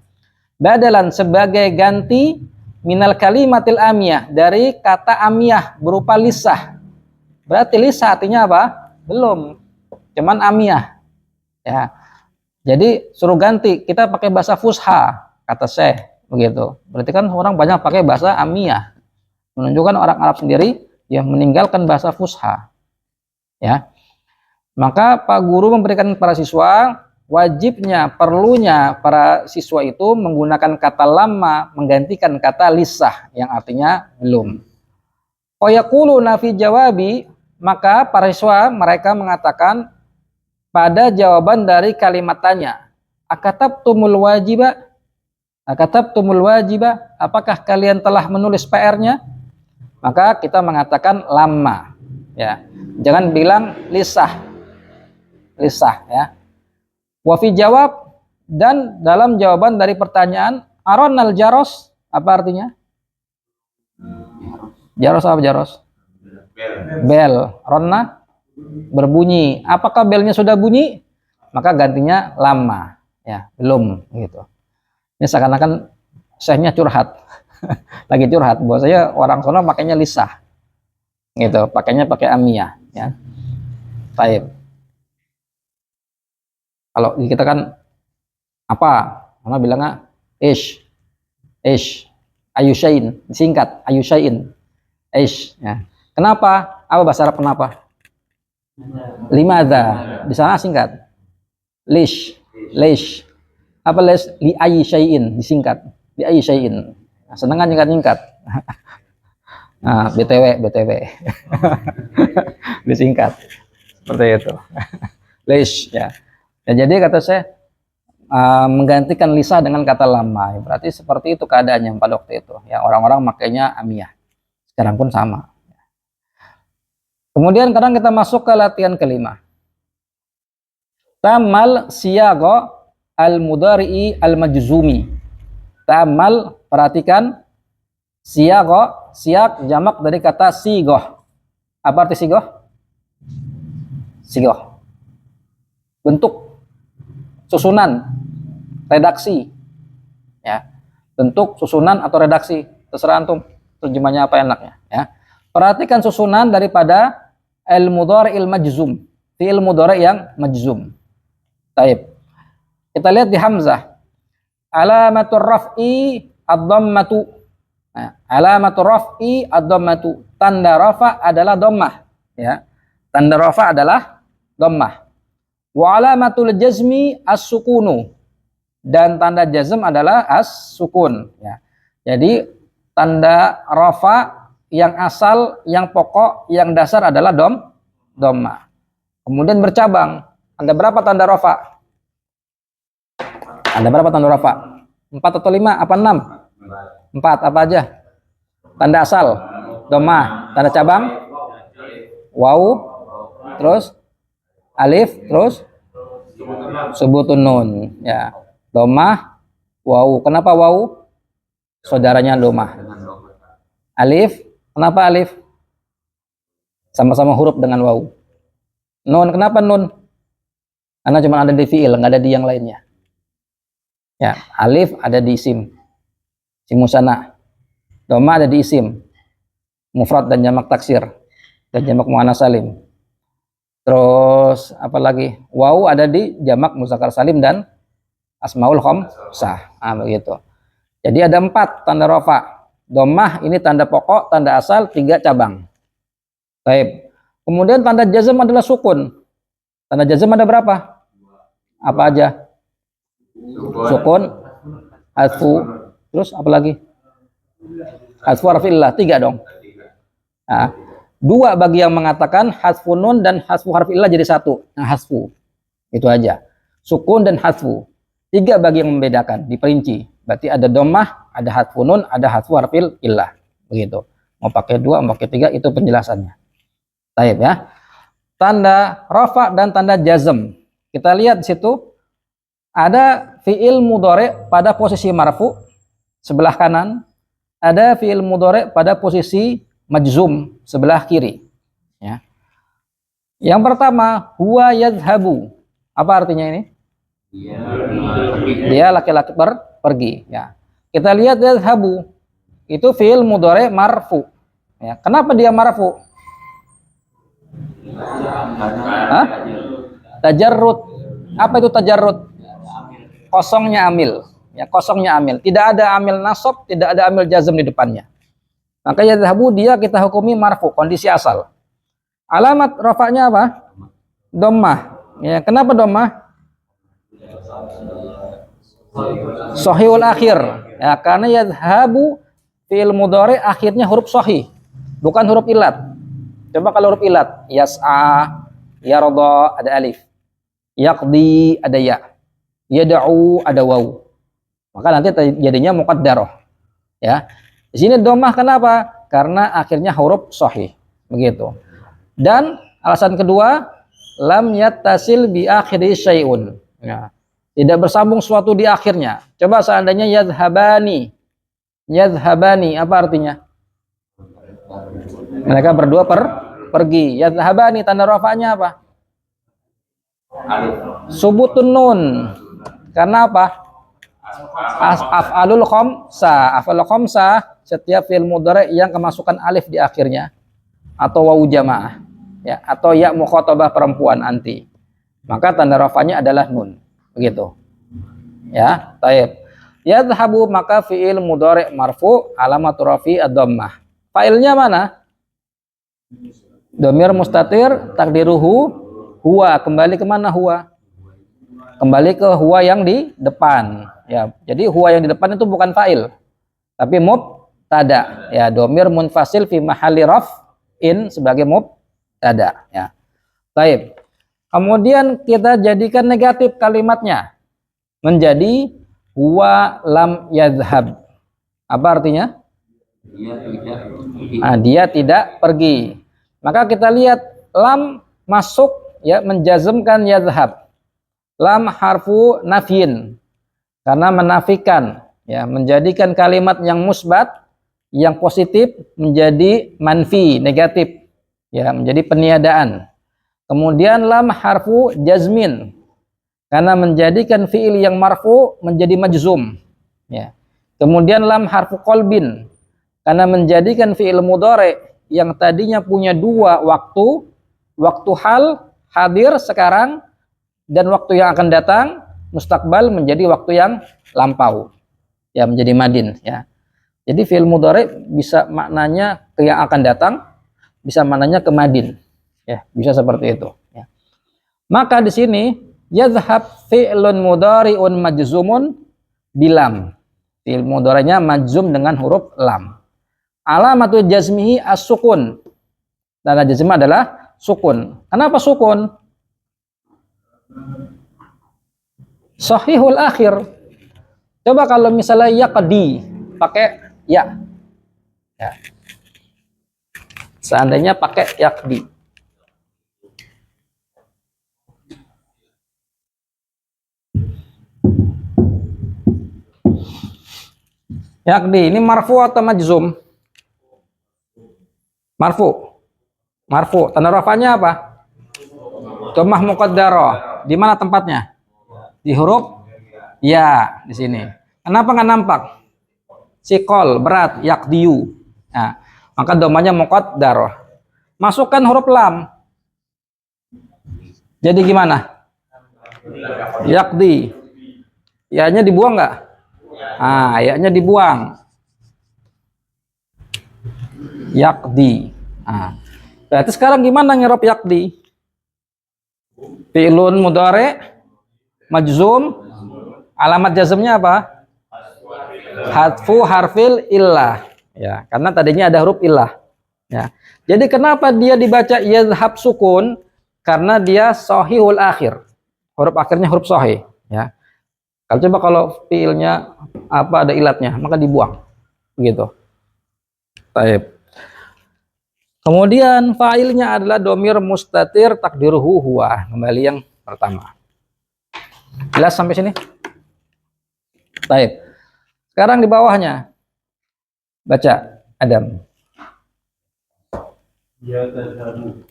Badalan sebagai ganti minal kalimatil amiyah, dari kata amiyah berupa lisah. Berarti lisah artinya apa? Belum, cuman amiyah ya. Jadi suruh ganti, kita pakai bahasa fusha kata Syekh begitu. Berarti kan orang banyak pakai bahasa amiyah, menunjukkan orang Arab sendiri yang meninggalkan bahasa fusha ya. Maka Pak guru memberikan para siswa, wajibnya, perlunya para siswa itu menggunakan kata lama menggantikan kata lisah yang artinya belum. Fayaquluna fi jawabi, maka para siswa mereka mengatakan pada jawaban dari kalimat tanya, akatabtumul wajiba, akatabtumul wajiba, apakah kalian telah menulis PR-nya? Maka kita mengatakan lama, ya. Jangan bilang lisah, lisah, ya. Wafi jawab, dan dalam jawaban dari pertanyaan aronal jaros, apa artinya? Jaros apa jaros? Bel. Ronna berbunyi. Apakah belnya sudah bunyi? Maka gantinya lama, ya, belum gitu. Ini seakan-akan syekhnya curhat. Lagi curhat, bahwasanya orang sono makanya lisah. Gitu, pakainya pakai amiyah, ya. Baik. Kalau kita kan apa? Mana bilangnya ish. Ayusyain, disingkat ayusyain. Ish, ya. Kenapa? Apa bahasa Arab kenapa? Limadha. Di sana singkat. Lish. Apa les? Li ayusyain, disingkat. Li ayusyain. Nah, senengan nyingkat-nyingkat. Nah, BTW. Disingkat. Seperti itu. Lish, ya. Ya, jadi kata saya menggantikan lisah dengan kata lama. Berarti seperti itu keadaannya pada waktu itu. Ya, orang-orang makainya amiyah. Sekarang pun sama. Kemudian kadang kita masuk ke latihan kelima. Tamal siyago al-mudari'i al-majzumi. Tamal, perhatikan. Siyago, siyak jamak dari kata sigoh. Apa arti sigoh? Sigoh. Bentuk, susunan, redaksi. Ya. Bentuk, susunan, atau redaksi. Terserah antum terjemahnya apa enaknya. Ya. Perhatikan susunan daripada al-mudhari'il majzum, fi'il mudhari' yang majzum. Baik. Kita lihat di hamzah. Alamatur raf'i ad-dhammatu. Nah, alamatur raf'i ad-dhammatu. Tanda rafa adalah dhammah, ya. Tanda rafa adalah dhammah. Wa alamatul jazmi as-sukunu. Dan tanda jazm adalah as-sukun, ya. Jadi tanda rafa yang asal, yang pokok, yang dasar adalah dhamma. Kemudian bercabang. Ada berapa tanda rafa? Ada berapa tanda rafa? 4 atau 5? Apa 6? 4. Apa aja? Tanda asal, dhamma. Tanda cabang, waw. Terus alif. Terus subutun nun. Ya. Dhamma, waw. Kenapa waw? Saudaranya dhamma. Alif. Kenapa alif? Sama-sama huruf dengan waw. Nun, kenapa nun? Karena cuma ada di fi'il, nggak ada di yang lainnya. Ya, alif ada di isim, isim musanna. Dhamma ada di isim, mufrad dan jamak taksir, dan jamak muannas salim. Terus apa lagi? Waw ada di jamak muzakkar salim dan asmaul khamsah. Begitu. Jadi ada 4 tanda rafa. Dhammah ini tanda pokok, tanda asal, 3 cabang. Baik. Kemudian tanda jazm adalah sukun. Tanda jazm ada berapa? Apa aja? Sukun, hasfu, terus apa lagi? Hasfu harfillah, 3 dong. Nah, 2 bagi yang mengatakan hasfu nun dan hasfu harfillah jadi 1. Nah, hasfu. Itu aja. Sukun dan hasfu. 3 bagi yang membedakan, diperinci. Berarti ada dhammah, ada hasfu nun, ada hasfu harfil illah. Begitu. Mau pakai 2, mau pakai 3, itu penjelasannya. Baik, ya. Tanda rafa dan tanda jazm. Kita lihat di situ ada fi'il mudhari' pada posisi marfu sebelah kanan, ada fi'il mudhari' pada posisi majzum sebelah kiri. Ya. Yang pertama, huwa yadhhabu. Apa artinya ini? Dia laki-laki pergi, ya. Kita lihat yadhhabu itu fi'il mudhari' marfu, ya. Kenapa dia marfu? Tajarrud. Apa itu tajarrud? Kosongnya amil, ya, kosongnya amil. Tidak ada amil nasab, tidak ada amil jazm di depannya. Maka yadhhabu dia kita hukumi marfu, kondisi asal. Alamat rafa'nya apa? Dhammah. Ya, kenapa dhammah? Shahihul akhir. Ya, karena yadhhabu fi'il mudhari akhirnya huruf shahih, bukan huruf ilat. Coba kalau huruf ilat, yas'a, yarda ada alif, yaqdi ada ya, yad'u ada waw. Maka nanti jadinya muqaddarah. Ya. Di sini dhammah kenapa? Karena akhirnya huruf sahih. Begitu. Dan alasan kedua, lam yattasil bi akhiri syai'un. Ya. Tidak bersambung suatu di akhirnya. Coba seandainya yadhhabani. Yadhhabani apa artinya? Mereka berdua pergi. Yadhhabani tanda rafa'nya apa? Subutun nun. Karena apa? Af'alul khamsah. Af'alul khamsah setiap fi'il mudhari yang kemasukan alif di akhirnya atau wawu jamaah ya, atau ya mukhatabah perempuan anti. Maka tanda rafa'nya adalah nun. Begitu. Ya, taib. Yadhhabu maka fi'il mudhari marfu alamatu rafi ad-dhammah. Fa'ilnya mana? Dhamir mustatir takdiruhu huwa. Kembali ke mana huwa? Kembali ke huwa yang di depan. Ya, jadi huwa yang di depan itu bukan fa'il, tapi mubtada. Ya, dhamir munfasil fi mahalli raf'in sebagai mubtada. Ya. Taib. Kemudian kita jadikan negatif kalimatnya menjadi huwa lam yadhhab. Apa artinya? Dia tidak pergi. Maka kita lihat lam masuk ya menjazmkan yadhhab. Lam harfu nafyin karena menafikan ya, menjadikan kalimat yang musbat yang positif menjadi manfi, negatif ya, menjadi peniadaan. Kemudian lam harfu jazmin karena menjadikan fiil yang marfu menjadi majzum ya. Kemudian lam harfu qalbin karena menjadikan fiil mudhari yang tadinya punya dua waktu, waktu hal hadir sekarang dan waktu yang akan datang mustakbal menjadi waktu yang lampau ya, menjadi madin ya. Jadi fiil mudhari bisa maknanya ke yang akan datang, bisa maknanya ke madin. Ya, bisa seperti itu. Ya. Maka di sini yadhhab fi'lun mudhari'un majzumun bilam. Fi'il mudhari'nya majzum dengan huruf lam. Alamatu jazmihi as-sukun. Tanda jazm adalah sukun. Kenapa sukun? Sahihul akhir. Coba kalau misalnya yaqdi pakai ya. Ya. Seandainya pakai yaqdi. Yaqdi ini marfu atau majzum? Marfu. Marfu. Tanda rafanya apa? Dhammah muqaddarah. Di mana tempatnya? Di huruf ya, di sini. Kenapa nggak nampak? Sikol berat yaqdiyu. Nah, maka dhammahnya muqaddarah. Masukkan huruf lam. Jadi gimana? Yaqdi. Ya-nya dibuang nggak? Ya-nya dibuang. Yaqdi. Berarti sekarang gimana ngerop yaqdi? Fi'lun mudhari majzum, alamat jazmnya apa? Hadfu harfil illah. Ya, karena tadinya ada huruf illah. Ya. Jadi kenapa dia dibaca yadhhab sukun? Karena dia sahihul akhir. Huruf akhirnya huruf sahih, ya. Coba kalau fiilnya apa ada ilatnya, maka dibuang. Begitu. Baik. Kemudian fa'ilnya adalah dhamir mustatir takdiruhu huwa. Kembali yang pertama. Jelas sampai sini? Baik. Sekarang di bawahnya. Baca Adam.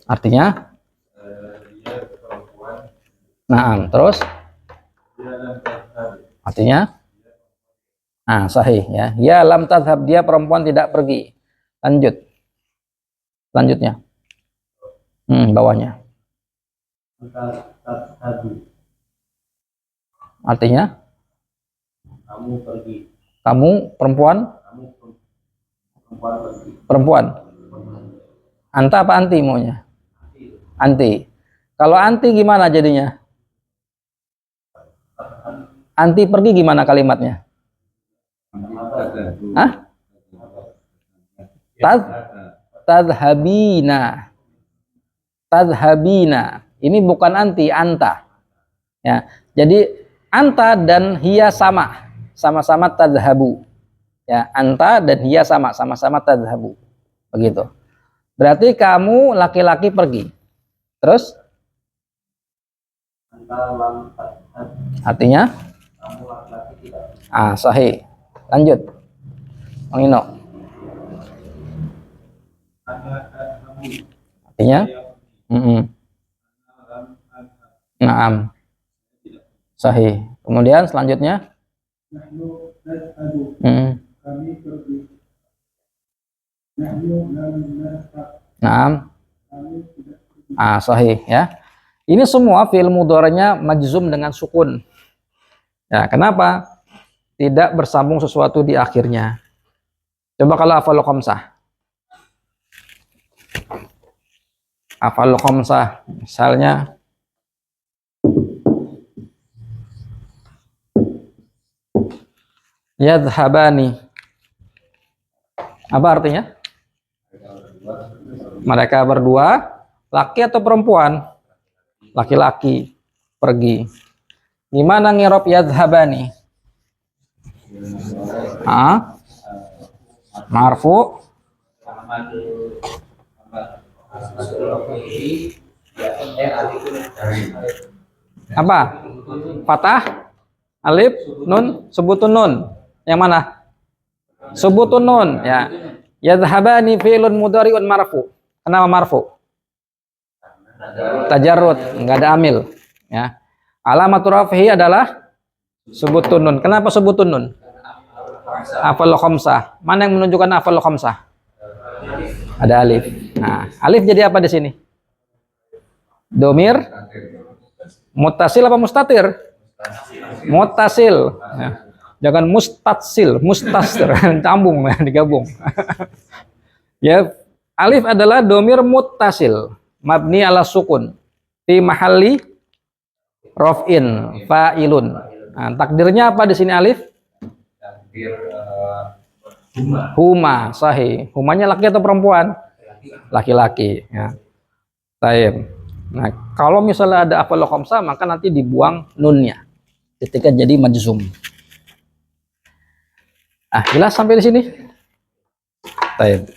Artinya? Nah, terus? Artinya? Sahih ya. Ya lam tadhhab, dia perempuan tidak pergi. Lanjut. Selanjutnya. Bawahnya. Artinya? Kamu pergi. Kamu perempuan? Perempuan. Anta apa anti maunya? Anti. Kalau anti gimana jadinya? Anti pergi gimana kalimatnya? Tadhabina. tadhabina. Ini bukan anti, anta. Ya. Jadi anta dan hiya sama-sama tadhabu. Ya, anta dan hiya sama-sama tadhabu. Begitu. Berarti kamu laki-laki pergi. Terus artinya sahih. Lanjut Bang Ino. Artinya Naam. Sahih. Kemudian selanjutnya kami pergi. Nahnu lam narfaq. Naam. Kami tidak pergi. Sahih ya. Ini semua fi'il mudhari'nya majzum dengan sukun. Ya, kenapa? Tidak bersambung sesuatu di akhirnya. Coba kalau af'al khamsah. Af'al khamsah misalnya yadhhabani. Apa artinya? Mereka berdua, laki atau perempuan? Laki-laki pergi. Gimana ngirob yadhhabani? Marfu. Apa? Fatah, alif, nun, subutun nun. Yang mana? Subutun nun, ya. Yadhhabani fi'lun mudhari'un marfu. Kenapa marfu? Tajarrud, enggak ada amil, ya. Alamatul raf'i adalah subutun nun. Kenapa subutun nun? Af'al khamsah. Mana yang menunjukkan af'al khamsah? Ada alif. Nah, alif jadi apa di sini? Domir muttasil apa mustatir? Muttasil. Ya. Jangan mustatsil, mustastir, cambung, digabung. Ya, alif adalah domir muttasil, mabni ala sukun, fi mahalli raf'in, fa'ilun. Nah, takdirnya apa di sini alif? Takdir Huma, sahih. Humanya laki atau perempuan? Laki-laki. Ya. Taib. Nah, kalau misalnya ada af'al khamsah, maka nanti dibuang nunnya ketika jadi majzum. Jelas sampai di sini? Taib.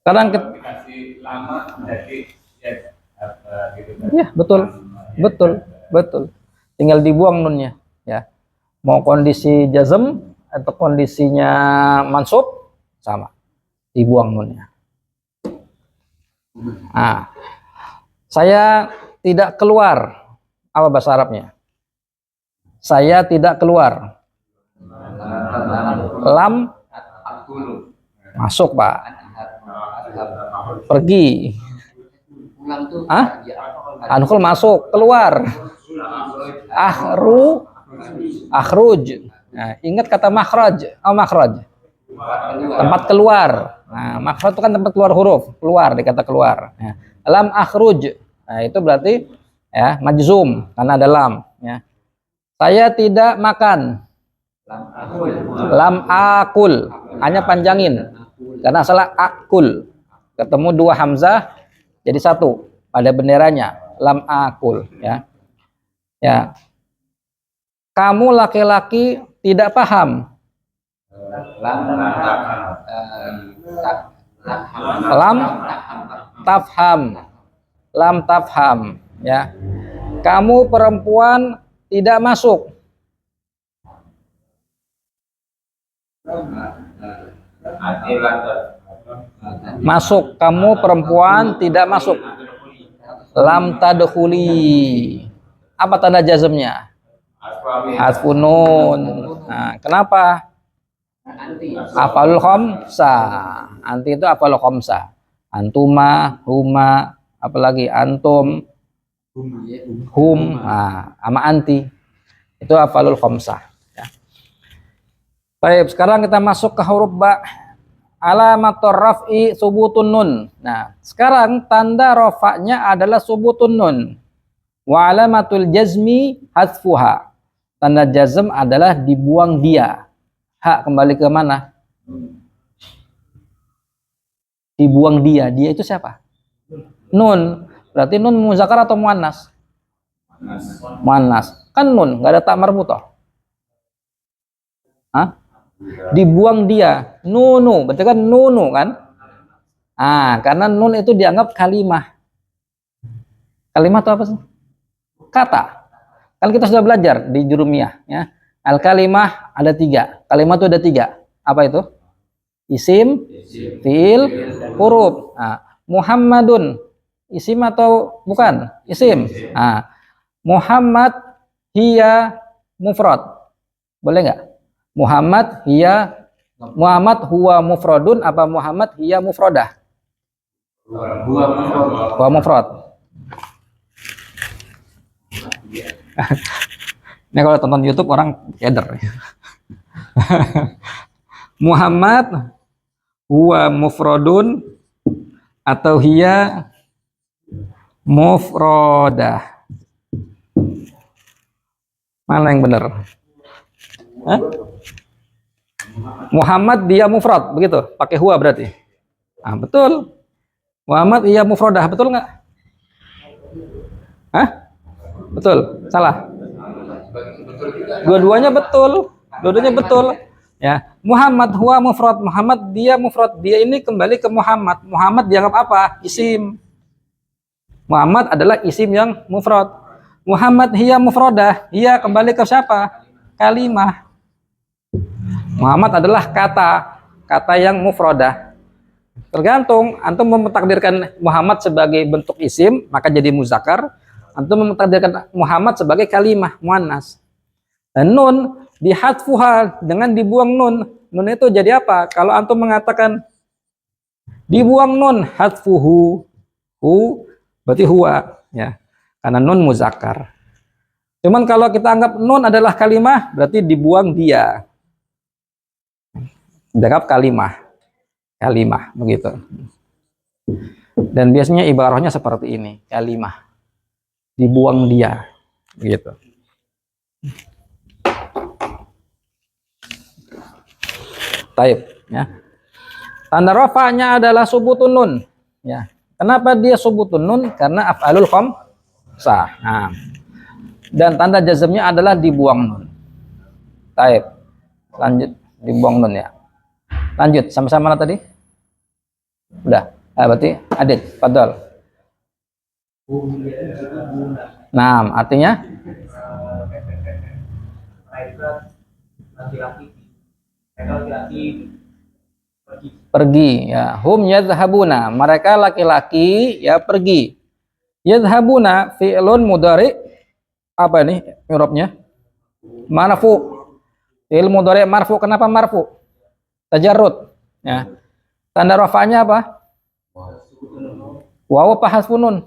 Sekarang kasih lama jadi gitu kan. ya, betul. Tinggal dibuang nunnya, ya. Mau kondisi jazm atau kondisinya mansub sama. Dibuang nunnya. Saya tidak keluar. Apa bahasa Arabnya? Saya tidak keluar. Lam masuk, Pak. Pergi. Anqul masuk, keluar. Akhruj. Nah, ingat kata makhraj. Makhraj. Tempat keluar. Nah, makhraj itu kan tempat keluar huruf, keluar, dikata keluar. Nah, lam akhruj. Nah, itu berarti ya majzum karena ada lam, ya. Saya tidak makan. Lam akul, hanya panjangin karena salah akul, ketemu dua hamzah jadi satu pada benderanya, lam akul, ya. Kamu laki-laki tidak paham. Lam tafham, ya. Kamu perempuan tidak masuk. Masuk, kamu perempuan tidak masuk. Lam tadkhuli. Apa tanda jazmnya? Hasfun nun. Nah, kenapa? Af'alul khamsah. Anti itu af'alul khamsah. Antuma, huma, apalagi antum, hum, sama anti. Itu af'alul khamsah. Baik, sekarang kita masuk ke huruf ba. Alamatur raf'i subutun nun. Nah, sekarang tanda rafa'nya adalah subutun nun. Wa alamatul jazmi hadfuha. Tanda jazm adalah dibuang dia. Hak kembali ke mana? Dibuang dia. Dia itu siapa? Nun. Berarti nun muzakkar atau muannas? Muannas. Kan nun, nggak ada tak marbutoh. Hah? Dibuang dia. Nunu, berarti kan nunu kan? Karena nun itu dianggap kalimah. Kalimah itu apa sih? Kata. Kan kita sudah belajar di jurumiyah, ya. Al kalimah ada 3. Kalimat itu ada 3. Apa itu? Isim, fiil, huruf. Muhammadun isim atau bukan? Isim. Muhammad hiya mufrad. Boleh nggak? Muhammad huwa mufradun apa Muhammad hiya mufradah? Huwa mufrad. Ini kalau tonton YouTube orang keder. Muhammad huwa mufradun atau hiya mufradah. Mana yang benar? Muhammad dia mufrad, begitu? Pakai huwa berarti. Betul. Muhammad iya mufradah, betul nggak? Betul? Salah? Dua-duanya betul. Dua-duanya betul. Ya, Muhammad huwa mufrad, Muhammad dia mufrad. Dia ini kembali ke Muhammad. Muhammad dianggap apa? Isim. Muhammad adalah isim yang mufrad. Muhammad hiya mufradah. Hiya kembali ke siapa? Kalimah. Muhammad adalah kata yang mufradah. Tergantung, antum mentakdirkan Muhammad sebagai bentuk isim, maka jadi muzakkar. Antum mentakdirkan Muhammad sebagai kalimah, muannas. Dan nun dihadfuha, dengan dibuang nun. Nun itu jadi apa? Kalau antum mengatakan dibuang nun, hadfuhu, berarti huwa, ya. Karena nun muzakkar. Cuman kalau kita anggap nun adalah kalimah, berarti dibuang dia. Dianggap kalimah begitu. Dan biasanya ibarahnya seperti ini, kalimah. Dibuang dia, begitu. Taib, ya. Tanda rafa'nya adalah subutun nun, ya. Kenapa dia subutun nun? Karena af'alul khamsah. Dan tanda jazmnya adalah dibuang nun. Taib. Lanjut, dibuang nun, ya. Lanjut, sama-sama mana tadi? Udah. Berarti Adit, fadhal. Artinya pergi, ya. Hum yadhhabuna, mereka laki-laki ya pergi. Yadhhabuna fi'lun mudhari, apa ini i'rabnya? Marfu. Fi'il mudhari marfu. Kenapa marfu? Tajarrud, ya. Tanda rafa'nya apa? Waw apa hasfun nun?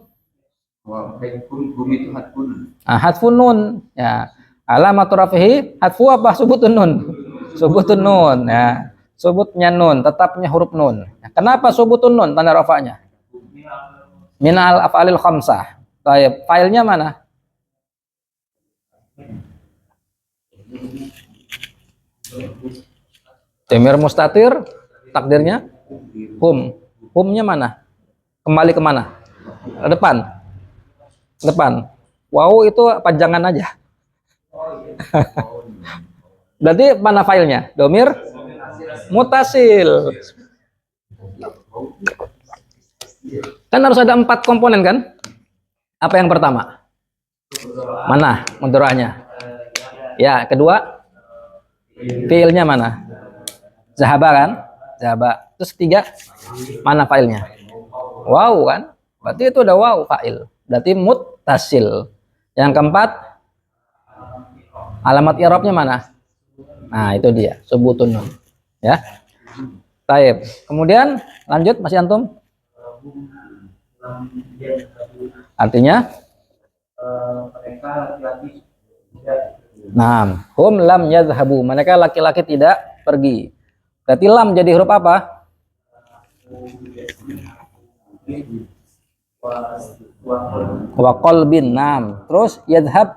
Hasfun nun, ya. Alamat rafihi hadfu apa? Subutun nun. Subutun nun, ya. Subutnya nun, tetapnya huruf nun. Kenapa subutun nun tanda rafa'nya? Minal af'alil khamsah. Baik, filenya mana? Damir mustatir, takdirnya hum. Humnya mana? Kembali ke mana? Ke depan. Depan. Wow itu panjangan aja. Berarti mana filenya? Domir mutasil. Kan harus ada 4 komponen kan? Apa yang pertama? Mana mudoranya? Ya, kedua fiilnya mana? Zahaba kan? Zahaba. Terus ketiga, mana filenya? Wow kan? Berarti itu udah wow fa'il. Berarti muttasil. Yang keempat, alamat i'rabnya mana? Nah, itu dia, subutun nun. Ya. Baik. Kemudian lanjut masih antum? Artinya mereka laki-laki hum lam yadhhabu. Mereka laki-laki tidak pergi. Berarti lam jadi huruf apa? Wa qalbin. Terus yadhhab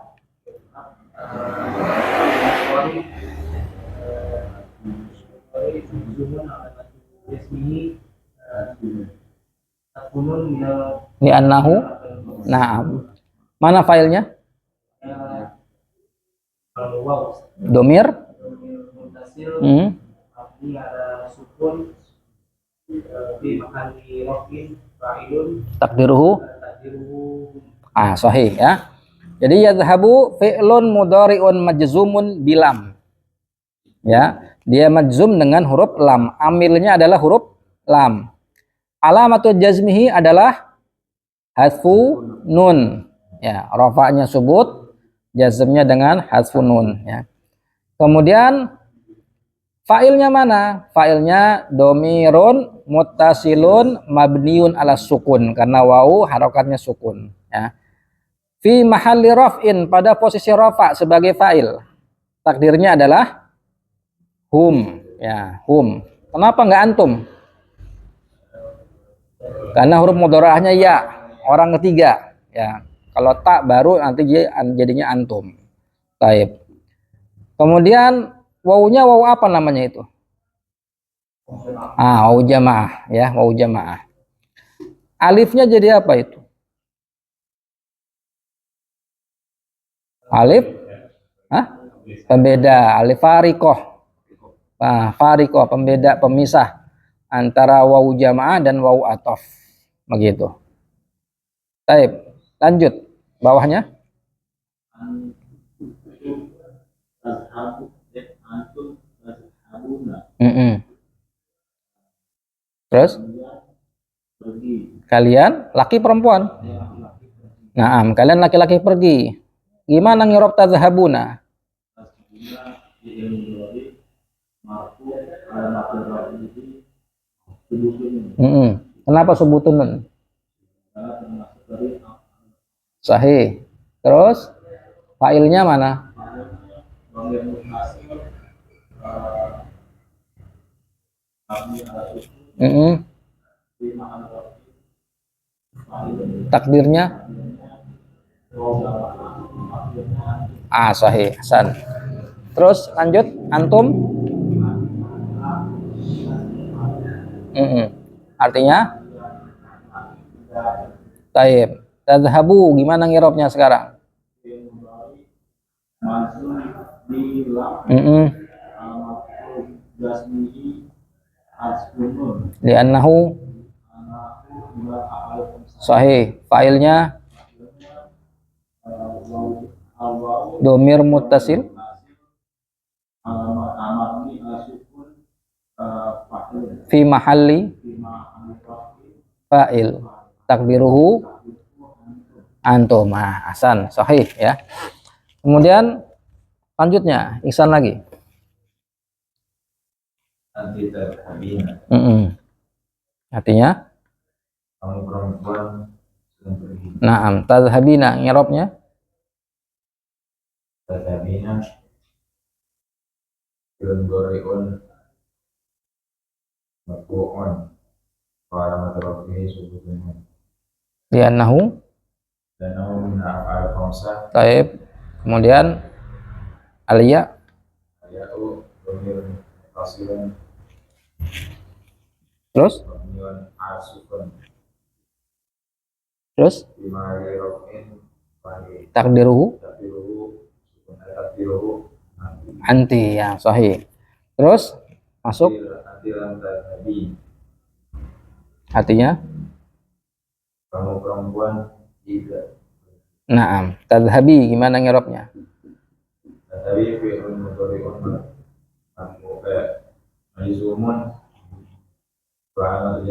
Takunun minal li'annahu. Na'am. Mana filenya? kalau wow Domir. muntasil Hmm. arti ada sukun di makan di rokin fa'ilun Takdiruhu. takdiruhu Sahih ya. Jadi yadhhabu fi'lun mudhari'un majzumun bilam. Ya, dia majzum dengan huruf lam. Amilnya adalah huruf lam. Alamatul jazmihi adalah hasfu nun. Ya, rafa'nya subut, jazmnya dengan hasfu nun ya. Kemudian fa'ilnya mana? Fa'ilnya domirun muttasilun mabniun ala sukun karena wawu harokatnya sukun ya. Fi mahalli raf'in, pada posisi rafa sebagai fa'il. Takdirnya adalah hum ya, hum. Kenapa nggak antum? Karena huruf mudharaahnya ya, orang ketiga ya. Kalau tak baru nanti jadinya antum. Baik. Kemudian wawunya wawu apa namanya itu? Wawu jamaah ya, wawu jamaah. Alifnya jadi apa itu? Alif pembeda, alif fariqoh. Fariqoh, pembeda, pemisah antara wawu jamaah dan wawu atof. Begitu. Baik, lanjut. Bawahnya. Terus? Kalian laki perempuan? Naam, kalian laki-laki pergi. Gimana ngirob tazhabuna? Kenapa subutun? Sahih. Terus failnya mana? Takdirnya sahih. Hasan. Terus lanjut antum. Artinya taib. Tadhabu gimana ngirobnya sekarang? Li'annahu sahih. Failnya domir muttasil fi mahalli fa'il. Takdiruhu antum. Hasan, sahih ya. Kemudian lanjutnya Ihsan lagi. Artinya kamu perempuan sedang pergi. Naam, tadhhabina ngirobnya Tadhabina filun gori'un marfu'un wa alamat rafihi subutun li'annahu dan nahu min af'al khamsah. taib. Kemudian alia Aya'u domir qasilun terus mabniun ala sukun terus bima raf'in fa'il. takdiruhu Takdiruhu anti ya, sahih. Terus masuk adilan tadhabi, artinya kamu perempuan tidak. naam, tadhhabi gimana ngirobnya? Tadhabi fi'lun mudhari'un majzumun wa alamat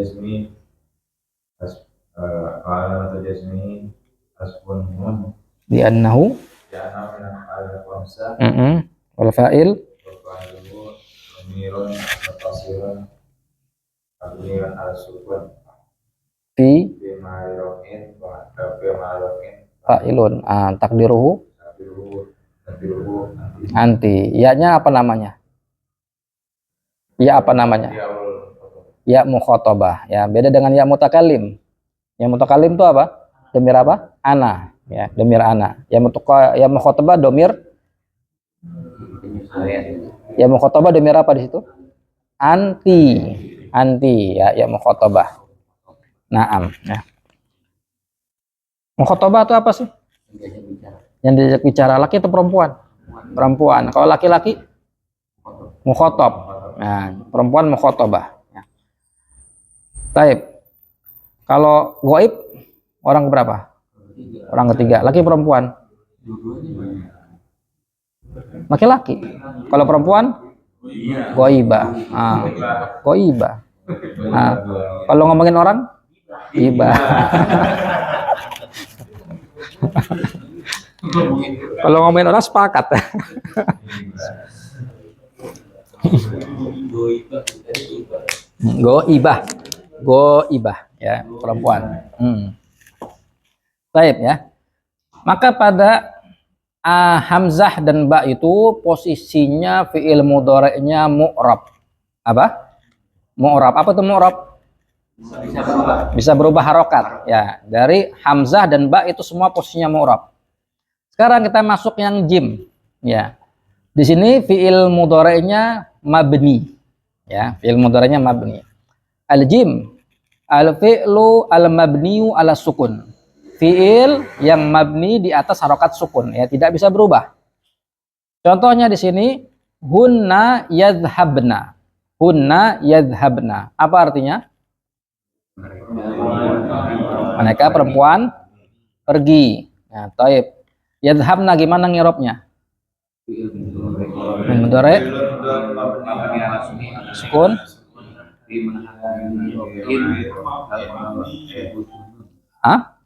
jazmi asbun nun Li'annahu ja'na min al-khamsah wal fa'il wa fa'iluhu dhamirun muttasilun mabniun ala sukun fi bima raf'in wa raf'in fa'ilun. Takdiruhu takdiruhu anti. Ya-nya apa namanya? Ya apa namanya? Ya mukhatabah ya, beda dengan ya mutakallim. Ya mutakallim itu apa? Domir apa? Ana ya, domir ana. Ya mukhatabah domir ya mukhatabah domir apa di situ? Anti ya, ya mukhatabah. Naam, ya. Mukhotobah itu apa sih? Yang diajak bicara, laki atau perempuan? Perempuan. Kalau laki-laki mukhotob. Nah, perempuan mukhotobah. Ya. Taib. Kalau goib orang berapa? Orang ketiga. Laki perempuan? Laki-laki. Kalau perempuan? Goibah. Ah, goibah. Nah, kalau ngomongin orang? Ibah. Kalau ngomongin orang sepakat. Goibah. Goibah ya, perempuan. Baik ya. Maka pada hamzah dan ba itu posisinya fiil mudhari'nya mu'rab. Apa? Mu'rab. Apa tuh mu'rab? Bisa berubah harokat ya. Dari hamzah dan ba itu semua posisinya mu'rab. Sekarang kita masuk yang jim ya. Di sini fiil mudhari'nya mabni ya, fiil mudhari'nya mabni. Al jim al fi'lu al mabniu ala sukun. Fiil yang mabni di atas harokat sukun ya, tidak bisa berubah. Contohnya di sini hunna yadhhabna. Hunna yadhhabna. Apa artinya? Mereka perempuan pergi. Ya, taib. Yadhhabna gimana ngirobnya? Mudhari sukun. Hah?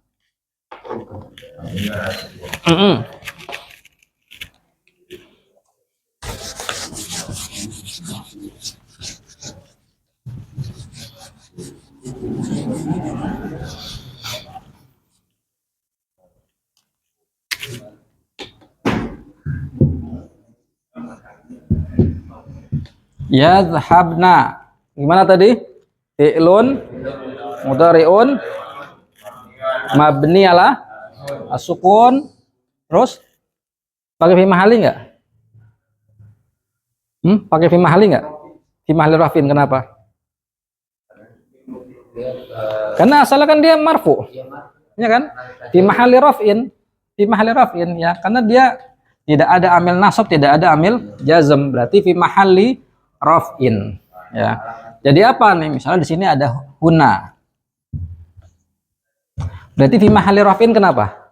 Yadhhabna. Gimana tadi? Fi'lun mudhari'un mabni ala as-sukun. Terus pakai fi mahali enggak? Pakai fi mahali enggak? Fi mahali rafin, kenapa? Karena asalnya kan dia marfu. Ya kan? Fi mahali rafin. Fi mahali rafin ya, karena dia tidak ada amil nasab, tidak ada amil jazm, berarti fi mahali rafin ya. Jadi apa nih? Misalnya di sini ada huna. Berarti fi mahali rafin kenapa?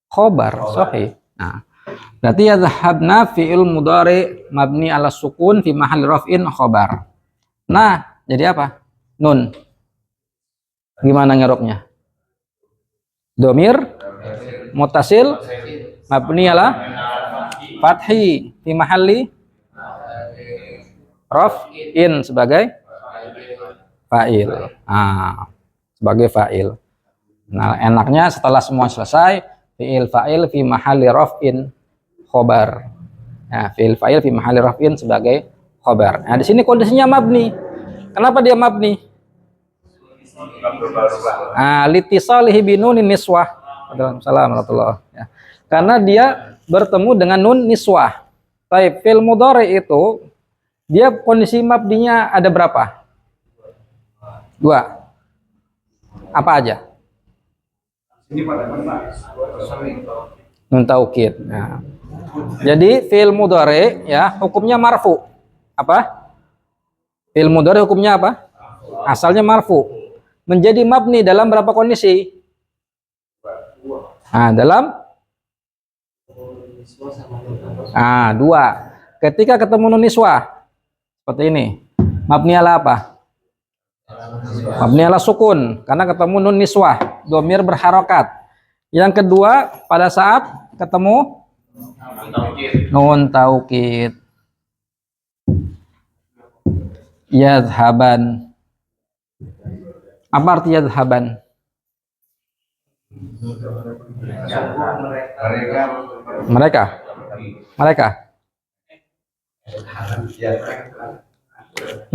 Khobar, sahih. Nah, berarti yadhhabna fi'il mudhari mabni ala sukun fi mahali rafin khobar. Nah, jadi apa? Nun. Gimana ngeroknya? Domir mutasil mabni ala fathi fi mahali raf'in sebagai fa'il. Sebagai fa'il. Nah, enaknya setelah semua selesai, fi'il fa'il fi mahalli raf'in khobar. Nah, fi'il fa'il fi mahalli raf'in sebagai khobar. Nah, di sini kondisinya mabni. Kenapa dia mabni? Litisalihi binunin niswah. Assalamualaikum. Ya. Karena dia bertemu dengan nun niswah. Baik, fi'il mudhari itu dia kondisi mabninya ada berapa? 2. Apa aja? Nun taukid. Nah. Jadi fi'il mudhari ya hukumnya marfu. Apa? Fi'il mudhari hukumnya apa? Asalnya marfu. Menjadi mabni dalam berapa kondisi? Nah, dalam 2. Ketika ketemu nun niswah seperti ini. Mabni ala apa? Mabni ala sukun, karena ketemu nun niswah, domir berharokat. Yang kedua, pada saat ketemu nun taukid. Yadhhaban. Apa arti yadhhaban? Mereka.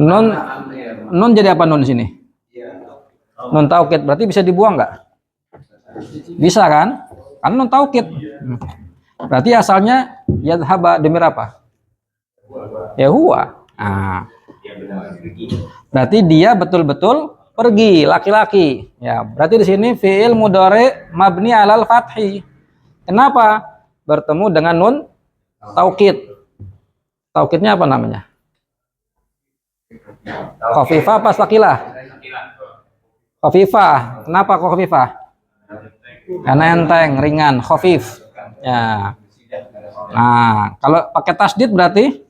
Nun jadi apa nun di sini? Nun taukid, berarti bisa dibuang nggak? Bisa kan? Karena nun taukid. Berarti asalnya yadhhaba demir apa? Ya huwa. Berarti dia betul-betul pergi, laki-laki. Ya, berarti di sini fi'il mudhari mabni alal fathi. Kenapa? Bertemu dengan nun taukid. Taukidnya apa namanya? Khafifah apa sakilah? Khafifah. Kenapa kok khafifah? Karena enteng, ringan, khafif. Ya. Nah, kalau pakai tasdid berarti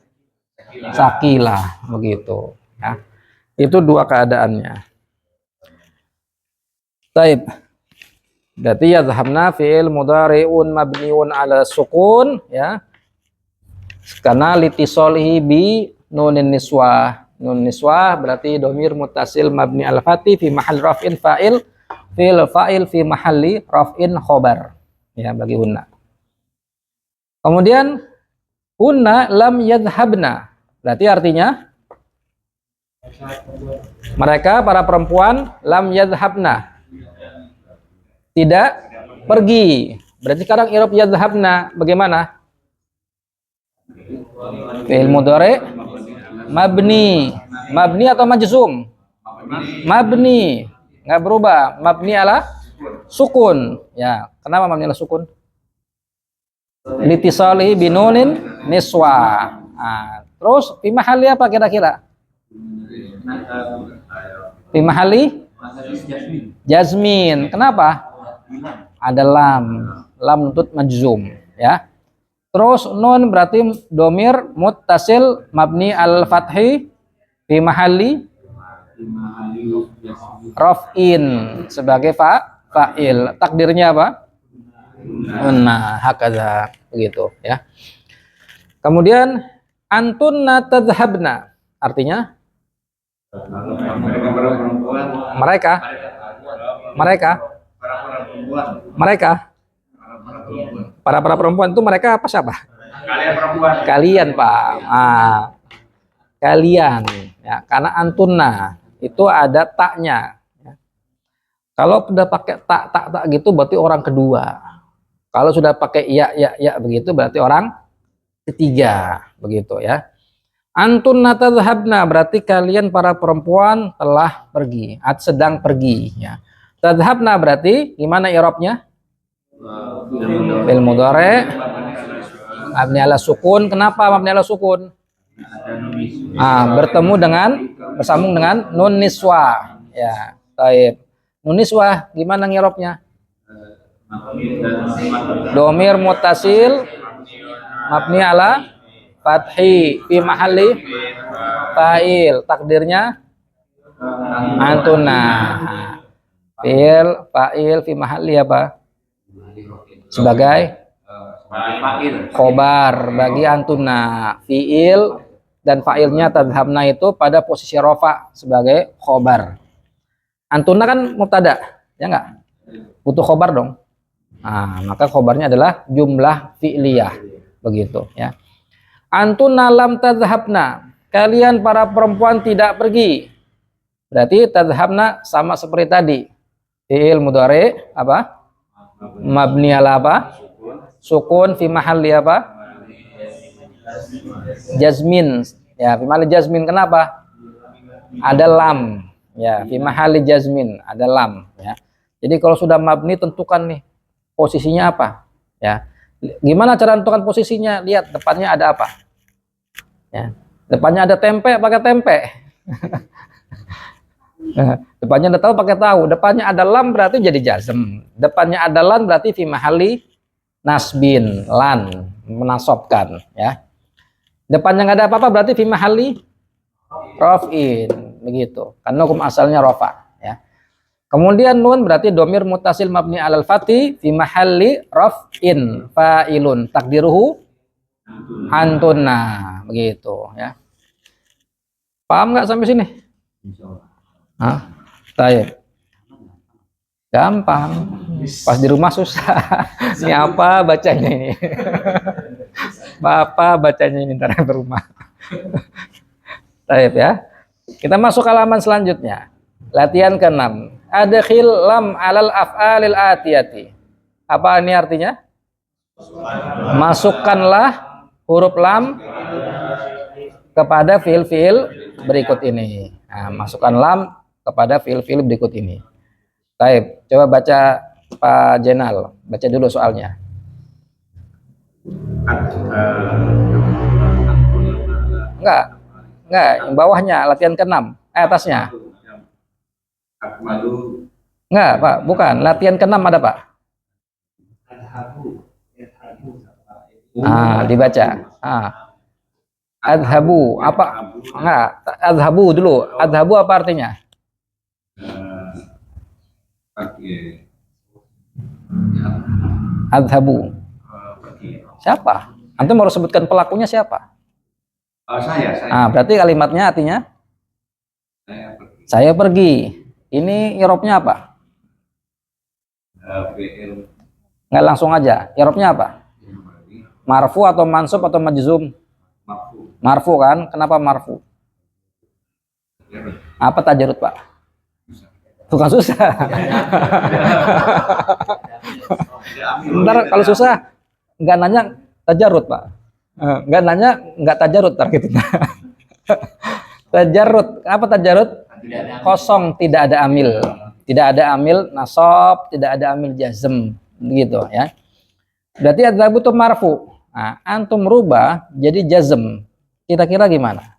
sakilah, begitu. Ya. Itu dua keadaannya. Taib. Berarti yadhhabna fi'il mudhari'un mabniun ala sukun, ya. Karena litisolihi bi nunin niswah. Nun niswah berarti domir muttasil mabni al fati fi mahal raf'in fa'il, fi'il fa'il fi mahalli raf'in khobar. Ya, bagi hunna. Kemudian hunna lam yadhhabna. Berarti artinya mereka para perempuan lam yadhhabna. Tidak pergi. Berarti sekarang i'rab yadhhabna bagaimana? Fi'il mudhari mabni. Mabni atau majzum? Mabni. Enggak berubah. Mabni ala sukun. Ya, kenapa mabni ala sukun? Litisalihi binunin niswa. Nah, terus fi mahalli apa kira-kira? Fi mahalli jazmin. Kenapa? Ada lam. Lam nutut majzum, ya. Terus nun berarti domir muttasil mabni al fathi fi mahalli raf'in sebagai fa'il. Takdirnya apa? Nah, hakadha, begitu, ya. Kemudian antunna tadhhabna artinya mereka para perempuan itu mereka apa siapa? Kalian, Pak. Ah, kalian, ya, karena antunna itu ada taknya, ya. Kalau sudah pakai tak gitu berarti orang kedua. Kalau sudah pakai ya begitu berarti orang ketiga, begitu, ya. Antunna tadhhabna berarti kalian para perempuan telah pergi, sedang pergi, ya. Tadhhabna berarti gimana i'rabnya? Fi'il mudhari mabni ala sukun. Kenapa mabni ala sukun? Bertemu dengan bersambung dengan nun niswa, ya. Baik. Nun niswa gimana ngirobnya? Domir muttasil mabni ala fathi fi mahalli fa'il. Takdirnya antuna. Fi'il fa'il fi mahalli apa? Sebagai khobar bagi antuna. Fi'il dan fa'ilnya tadhhabna itu pada posisi rofa sebagai khobar. Antuna kan mubtada, ya enggak? Butuh khobar dong. Nah, maka khobarnya adalah jumlah fi'liyah, begitu, ya. Antuna lam tadhhabna, kalian para perempuan tidak pergi. Berarti tadhhabna sama seperti tadi. Fi'il mudhari apa? Mabni ala apa? Sukun fi mahalli apa? Jazmin. Ya, fi mahalli jazmin. Kenapa? Ada lam. Ya, fi mahalli jazmin, ada lam, ya. Jadi kalau sudah mabni tentukan nih posisinya apa, ya. Gimana cara tentukan posisinya? Lihat depannya ada apa. Ya. Depannya ada tempe, pakai tempe. Depannya ada tahu, pakai tahu. Depannya ada lam berarti jadi jazm. Depannya ada lan berarti fi mahalli nasbin, lan, menasobkan, ya. Depannya nggak ada apa-apa berarti fi mahalli raf'in, begitu. Karena hukum asalnya rafa, ya. Kemudian nun berarti domir muttasil mabni alal fati fi mahalli raf'in fa'ilun takdiruhu antunna, begitu, ya. Paham nggak sampai sini? Baik. Gampang. Pas di rumah susah. Ini apa bacanya ini? Bapak bacanya ini ntar di rumah. Baik, ya. Kita masuk ke halaman selanjutnya. Latihan ke-6. Adkhil lam alal af'alil atiyati. Apa ini artinya? Masukkanlah huruf lam kepada fiil-fiil berikut ini. Nah, masukkan lam kepada fiil-fiil berikut ini. Baik, coba baca Pak Jenal, baca dulu soalnya. Enggak, yang bawahnya latihan ke-6, atasnya. Akmalu Enggak, Pak, bukan. Latihan ke-6 ada, Pak. Dibaca. Adhabu apa? Enggak, adhabu dulu. Adhabu apa artinya? pakai Adhabu. pergi. Siapa? Antum harus sebutkan pelakunya siapa? Saya. Berarti kalimatnya artinya Saya pergi. saya pergi. Ini irobnya apa? PL Nggak langsung aja. Irobnya apa? Marfu atau mansub atau majzum? mampu. Marfu kan? Kenapa marfu? Apa tajarut, Pak? Bukan susah. Ntar kalau susah nggak nanya tajarut, Pak. Nggak nanya nggak tajarut ntar gitu. Tajarut, apa tajarut? Kosong, tidak ada amil. Tidak ada amil nasab, tidak ada amil jazm, begitu ya. Berarti adzabu itu marfu. Nah, antum rubah jadi jazm. Kira-kira gimana?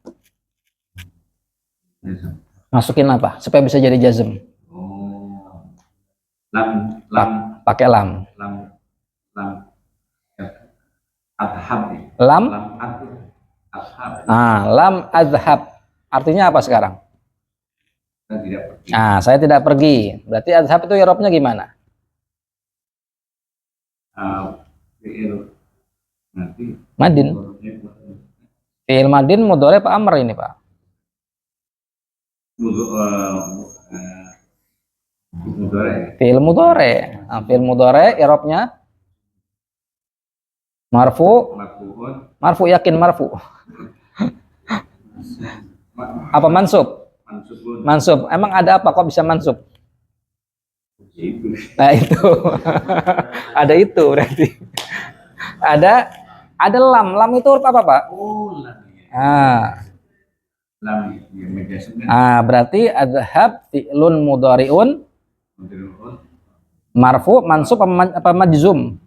Masukin apa supaya bisa jadi jazm? Lam Pakai lam. Adhab. Lam? Adhab. Lam adhab. Artinya apa sekarang? Saya tidak pergi. Saya tidak pergi. Berarti adhab itu i'rabnya gimana? PL nanti Madin. Fi'il madin mudhari apa amr ini, Pak? mudhari. Fi'il mudhari. Fi'il mudhari i'rabnya marfu. Marfu'un. Marfu, yakin marfu. Apa mansub? Mansubun. Mansub. Emang ada apa kok bisa mansub? Itu. Nah, itu. Ada itu berarti. Ada lam. Lam itu huruf apa, Pak? Lam yang menjazmkan. Berarti adhab fi'lun mudhari'un marfu mansub apa majzum?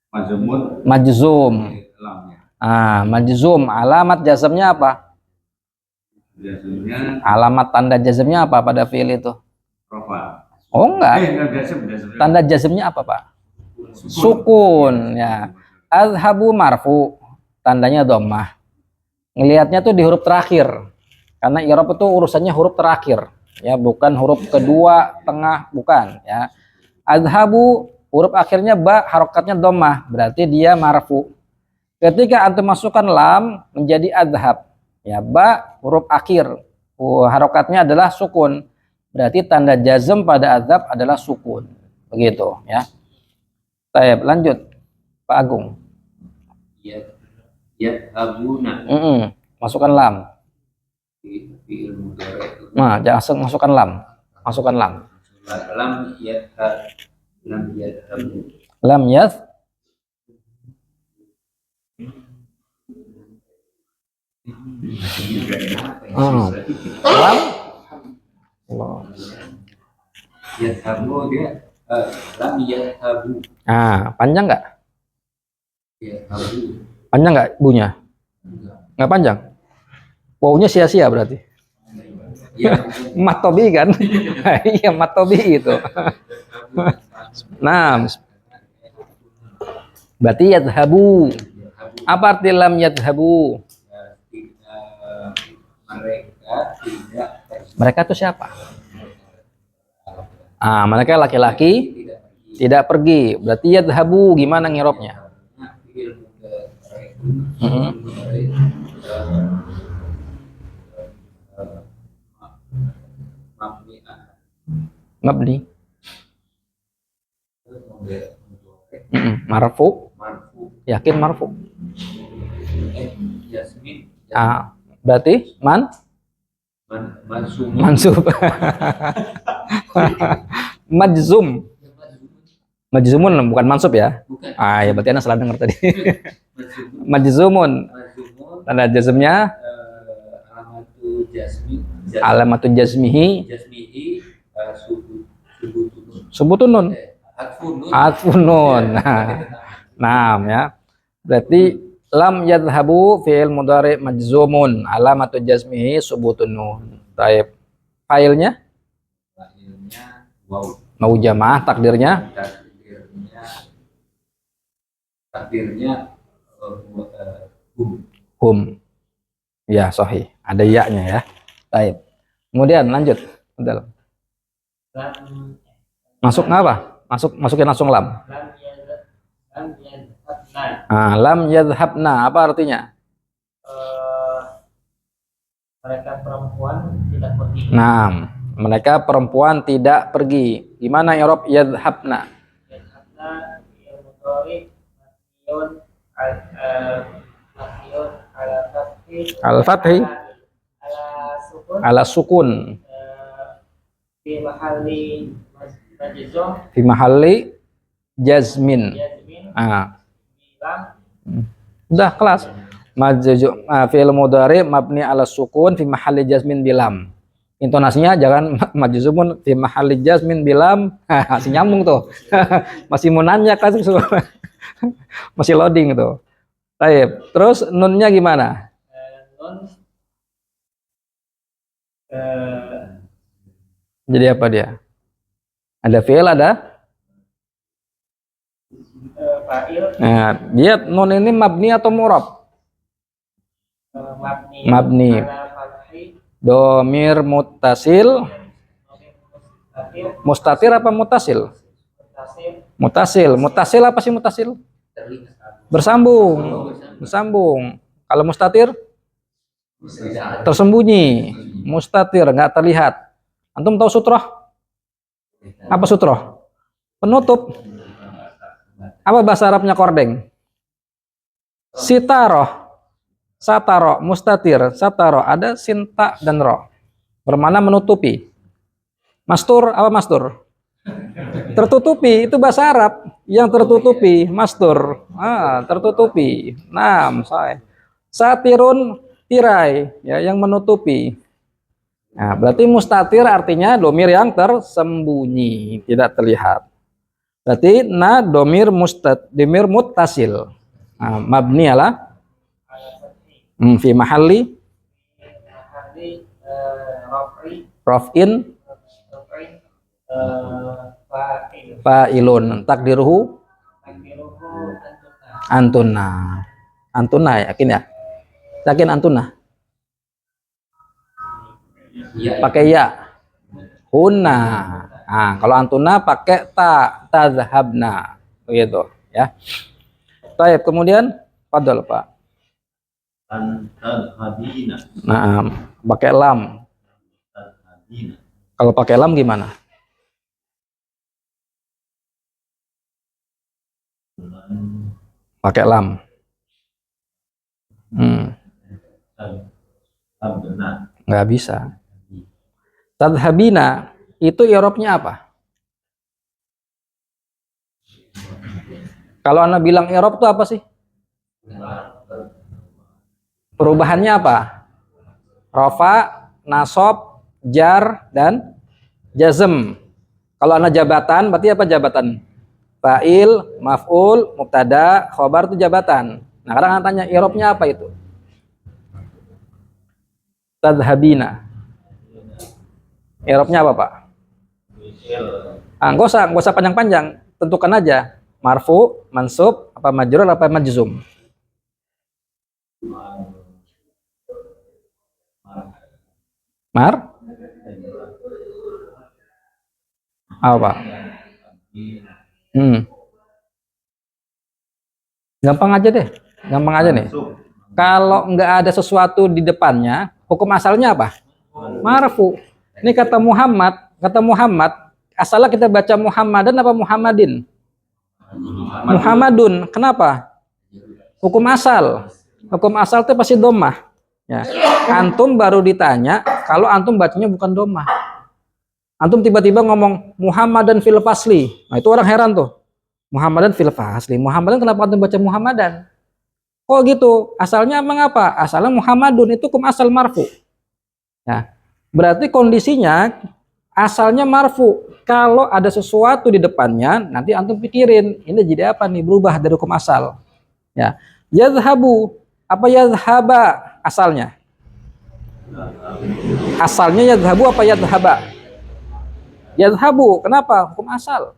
Majzumun. Majzum. Lamnya. Majzum. Alamat jazmnya apa? Jazmnya Alamat tanda jazmnya apa pada fi'il itu? rofa. Oh, enggak. Jazmnya. Tanda jazmnya apa, Pak? Sukun, ya. Adhabu marfu, tandanya dhammah. Ngelihatnya tuh di huruf terakhir. Karena i'rab itu urusannya huruf terakhir, ya, bukan huruf kedua, tengah, bukan, ya. Adhabu huruf akhirnya ba, harokatnya dhammah, berarti dia marfu. Ketika antum masukkan lam menjadi adhab, ya, ba huruf akhir, harokatnya adalah sukun. Berarti tanda jazm pada adhab adalah sukun. Begitu, ya. Baik, lanjut Pak Agung. Yadhabuna. Masukkan lam. Fi'il mudhari. Jangan masukkan lam. Masukkan lam. Lam yadhabu. Lam yath. Lam. Allah. Yadhabu dia lam yadhabu. Panjang nggak? Yadhabu. Panjang nggak bunya? Nggak panjang. Wownya sia-sia berarti. Matobi kan? Iya, matobi itu. Nah, berarti yadhabu. Apa arti lam yadhabu? Mereka itu siapa? Mereka laki-laki tidak pergi. Berarti yadhabu gimana ngirobnya? Mabni. Marfu. Yakin marfu. Berarti mansub. Majzum. Majzumun bukan mansub ya? Ya berarti Anda salah dengar tadi. Majzumun. Tanda jazmnya Alamatu jazmihi jasmihi subutun subutun nun. hatfun nun Atfun nun. Nah, ya. Berarti lam yadhabu fi'il mudhari majzumun, alamatu jazmihi subutun nun. Taib. Failnya fa'ilnya waw mau jamaah, takdirnya takdirnya hum. Ya, sahih. Ada ya-nya ya. Taib. Kemudian lanjut. Udah. lam Masuk ngapa? Masukin langsung lam. lam yadhabna Lam yadhabna apa artinya? mereka perempuan tidak pergi. Nah, mereka perempuan tidak pergi. Gimana i'rab yadhabna? Yadhabna fi'il mudhari mabniun mabniun ala fathi Al-fathi ala ala sukun sukun fi mahalli majzum fi mahalli jazmin. jazmin bilang Udah kelas. Majzu fi'il mudhari mabni ala sukun fi mahalli jazmin bilam. Intonasinya jangan majzumun fi mahalli jazmin bilam. Masih nyambung tuh. Masih mau nanya kan masih loading tuh. Baik. Terus nunnya gimana? nun Jadi apa dia? Ada fi'il, ada. fa'il Nah, dia nun ini mabni atau murab? mabni Mabni. ala fathi Domir muttasil, mustatir apa mutasil? tasir Mutasil. Mutasil apa sih mutasil? Bersambung. Bersambung. Kalau mustatir tersembunyi. Mustatir nggak terlihat. Antum tahu sutroh? Apa sutroh? Penutup. Apa bahasa Arabnya kordeng? Sitaroh. Sataro, mustatir, sataro, ada sinta dan ro. Bermakna menutupi. Mastur, apa mastur? Tertutupi, itu bahasa Arab. Yang tertutupi, mastur. Tertutupi. Nah, saya. Satirun, tirai, ya, yang menutupi. Nah, berarti mustatir artinya domir yang tersembunyi, tidak terlihat. Berarti domir muttasil. Nah, mabni ala fi mahalli mahalli raf'i raf'in fa'il fa'ilun takdiruhu takdiruhu antuna. Antuna yakin ya? Yakin antuna? Pakai ya. Hunna. Nah, kalau antuna pakai ta, tadhhabna. Begitu ya. Baik, kemudian fadhal Pak. tadhabina Nah, pakai lam. tadhabina Kalau pakai lam gimana? Pakai lam. benar Nggak bisa. Tadhabina itu i'rabnya apa? Kalau Anda bilang i'rab itu apa sih? Perubahannya apa? Rafa, nasab, jar, dan jazm. Kalau Anda jabatan, berarti apa jabatan? Fa'il, maf'ul, mubtada, khobar itu jabatan. Nah, kadang Anda tanya i'rabnya apa itu? Tadhabina. I'rabnya apa, Pak? Nggak usah panjang-panjang. Tentukan aja. Marfu, mansub, apa majrur, apa majzum. Mar? Apa? Gampang aja deh. Gampang aja nih. Kalau nggak ada sesuatu di depannya, hukum asalnya apa? Marfu. Ini kata Muhammad, asalnya kita baca Muhammadan apa Muhammadin? Muhammadun. Kenapa? Hukum asal. Hukum asal itu pasti dhammah. Ya. Antum baru ditanya kalau antum bacanya bukan dhammah. Antum tiba-tiba ngomong Muhammadan fil fasli. Nah, itu orang heran tuh. Muhammadan fil fasli. Muhammadan kenapa antum baca Muhammadan? Oh gitu. Asalnya emang apa? Asalnya Muhammadun itu hukum asal marfu. Ya, berarti kondisinya asalnya marfu. Kalau ada sesuatu di depannya, nanti antum pikirin, ini jadi apa nih, berubah dari hukum asal. Ya, yadhabu, apa yadhaba asalnya? Asalnya yadhabu apa yadhaba? Yadhabu, kenapa? Hukum asal.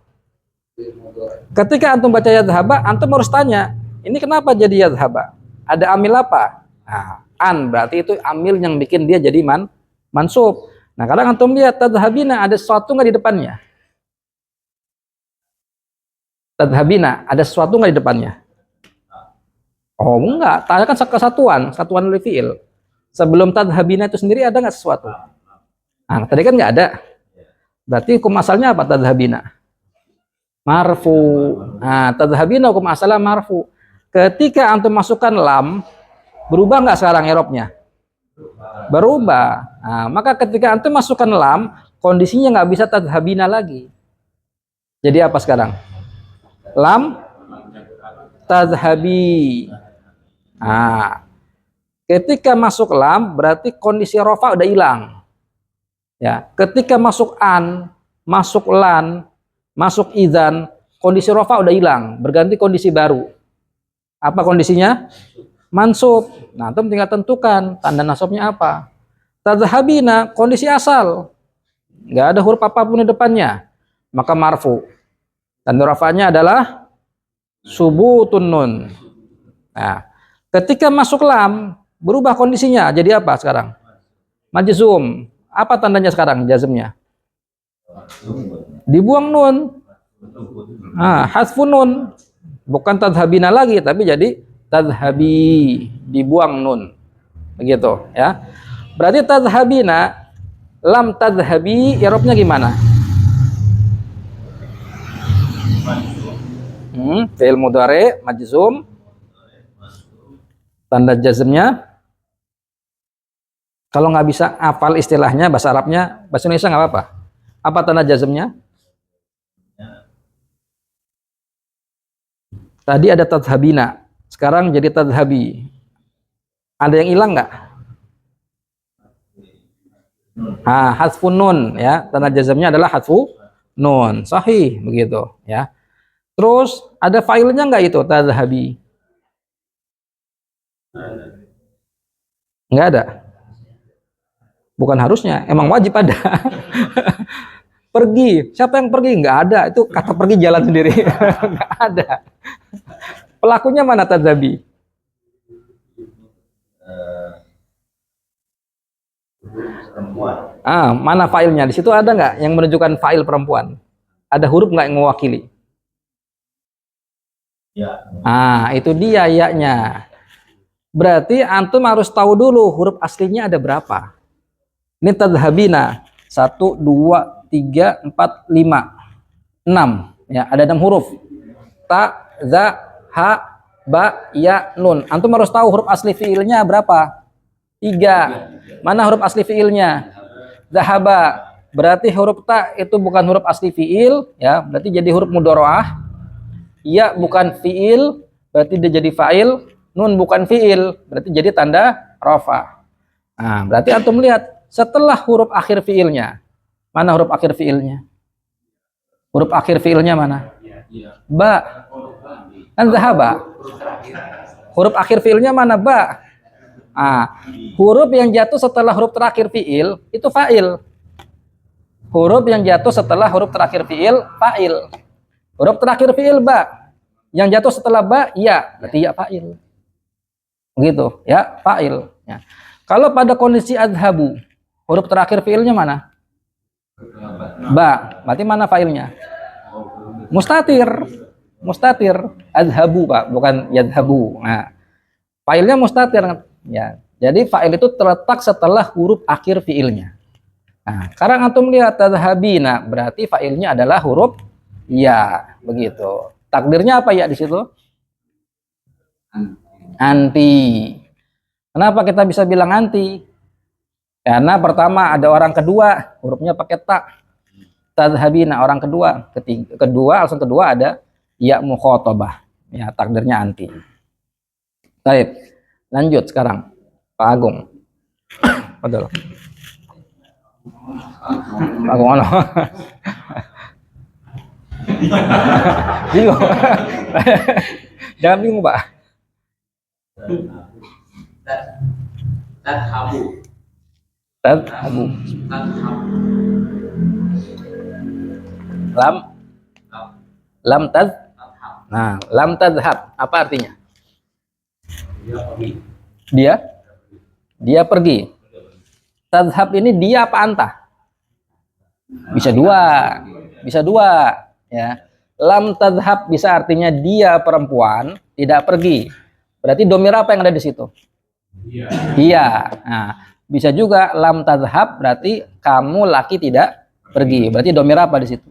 Ketika antum baca yadhaba, antum harus tanya, ini kenapa jadi yadhaba? Ada amil apa? Nah, an berarti itu amil yang bikin dia jadi mansub. Nah, kadang antum lihat tadhabina ada sesuatu nggak di depannya? Tadhabina ada sesuatu nggak di depannya? Oh enggak, tanya kan satuan dari fiil. Sebelum tadhabina itu sendiri ada nggak sesuatu? Nah, tadi kan nggak ada. Berarti hukum asalnya apa tadhabina? Marfu. Nah, tadhabina hukum asalnya marfu. Ketika antum masukkan lam, berubah nggak sekarang i'rabnya? Berubah. Nah, maka ketika antum masukkan lam, kondisinya nggak bisa tadhabina lagi. Jadi apa sekarang? Lam tadhabi. Nah, ketika masuk lam berarti kondisi rofa udah hilang. Ya, ketika masuk an, masuk lan, masuk idzan, kondisi rofa udah hilang, berganti kondisi baru. Apa kondisinya? Mansub. Nah, antum tinggal tentukan tanda nasabnya apa. Tadhabina kondisi asal, nggak ada huruf apapun di depannya, maka marfu. Tanda rafanya adalah subutun nun. Nah, ketika masuk lam berubah kondisinya jadi apa sekarang? Majzum. Apa tandanya sekarang jazmnya? Dibuang nun. Nah, hasfun nun. Bukan tadhabina lagi tapi jadi tadhabi, dibuang nun. Begitu ya. Berarti tadhabina, lam tadhabi i'rabnya gimana? Fi'il mudhari majzum. Tanda jazmnya, kalau nggak bisa hafal istilahnya bahasa Arabnya, bahasa Indonesia nggak apa-apa. Apa tanda jazmnya? Tadi ada tadhabina, sekarang jadi tadhabi. Ada yang hilang nggak? Hadfun nun ya, tanda jazmnya adalah hadfu nun, sahih begitu ya. Terus ada failnya nggak itu tadhabi? Nggak ada. Bukan harusnya, emang wajib ada. Pergi, siapa yang pergi? Nggak ada, itu kata pergi jalan sendiri. Nggak ada. Pelakunya mana tadhabi? Mana failnya? Di situ ada nggak yang menunjukkan fail perempuan? Ada huruf nggak yang mewakili? Ya. Itu dia ya-nya. Berarti antum harus tahu dulu huruf aslinya ada berapa. Ini tadhabina 1, 2, 3, 4, 5, 6 ya, ada 6 huruf. Ta, za, ha, ba, ya, nun. Antum harus tahu huruf asli fiilnya berapa? 3. Mana huruf asli fiilnya? Zahaba. Berarti huruf ta itu bukan huruf asli fiil ya, berarti jadi huruf mudharaah. Ya bukan fiil, berarti dia jadi fa'il. Nun bukan fiil, berarti jadi tanda rafa. Nah, berarti antum lihat setelah huruf akhir fiilnya, mana huruf akhir fiilnya? Huruf akhir fiilnya mana? Ba. Kan zahaba. Huruf akhir fiilnya mana? Ba. Huruf yang jatuh setelah huruf terakhir fiil itu fa'il. Huruf yang jatuh setelah huruf terakhir fiil fa'il. Huruf terakhir fiil ba, yang jatuh setelah ba ya, berarti ya fa'il. Begitu ya, fa'il ya. Kalau pada kondisi adhabu, huruf terakhir fiilnya mana? Ba, berarti mana fa'ilnya? Mustatir. Mustatir. Adhabu Pak, bukan yadhabu. Nah, fa'ilnya mustatir ya. Jadi fa'il itu terletak setelah huruf akhir fiilnya. Nah, sekarang antum lihat tadhabina, berarti fa'ilnya adalah huruf ya, begitu. Takdirnya apa ya di situ? Anti. Kenapa kita bisa bilang anti? Karena pertama ada orang kedua, hurufnya pakai ta. Tadhabina orang kedua, alasan kedua ada ya mukhatabah. Ya, takdirnya anti. Baik. Lanjut sekarang. Pak Agung. Padahal. Aku ngono. Bingung. Jangan bingung, Pak. Tadhabu. Tadhabu. Tadhab. Lam lam tad. Tadhab. Nah, lam tadhab apa artinya? Dia pergi. Dia pergi. Tadhab ini dia apa anta? Bisa dua ya. Lam tadhab bisa artinya dia perempuan tidak pergi. Berarti domir apa yang ada di situ? Dia. Nah, bisa juga lam tadhab berarti kamu laki tidak pergi. Berarti domir apa di situ?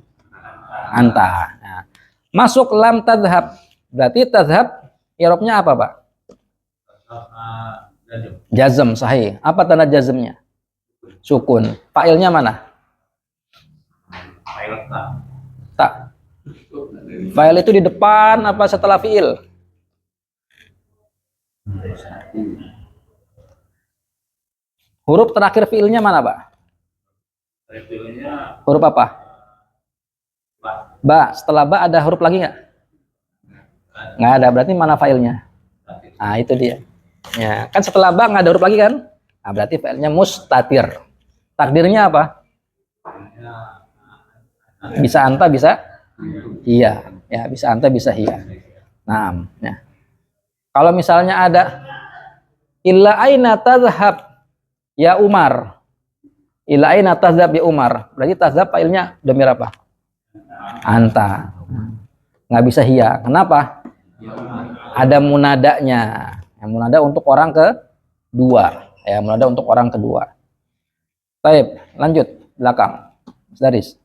Anta. Nah, masuk lam tadhab berarti tadhab i'rabnya apa, Pak? Jazm, sahih. Apa tanda jazmnya? Sukun. Fa'ilnya mana? Tak. Fa'il itu di depan apa setelah fi'il? Huruf terakhir fi'ilnya mana, Pak? Huruf apa? Ba. Setelah ba ada huruf lagi nggak? Nggak ada. Berarti mana fa'ilnya? Nah, itu dia. Ya, kan setelah ba nggak ada huruf lagi kan? Nah, berarti fa'ilnya mustatir. Takdirnya apa? Bisa anta, bisa iya. Ya, bisa anta, bisa iya. Nah, ya. Kalau misalnya ada illa aina tadhhab ya Umar. Illa aina tadhhab ya Umar. Berarti tadhhab fa'ilnya domir apa? Anta. Nggak bisa hiya. Kenapa? Ada munadanya. Yang munada untuk orang kedua. Ya, munada untuk orang kedua. Baik, lanjut belakang. Daris.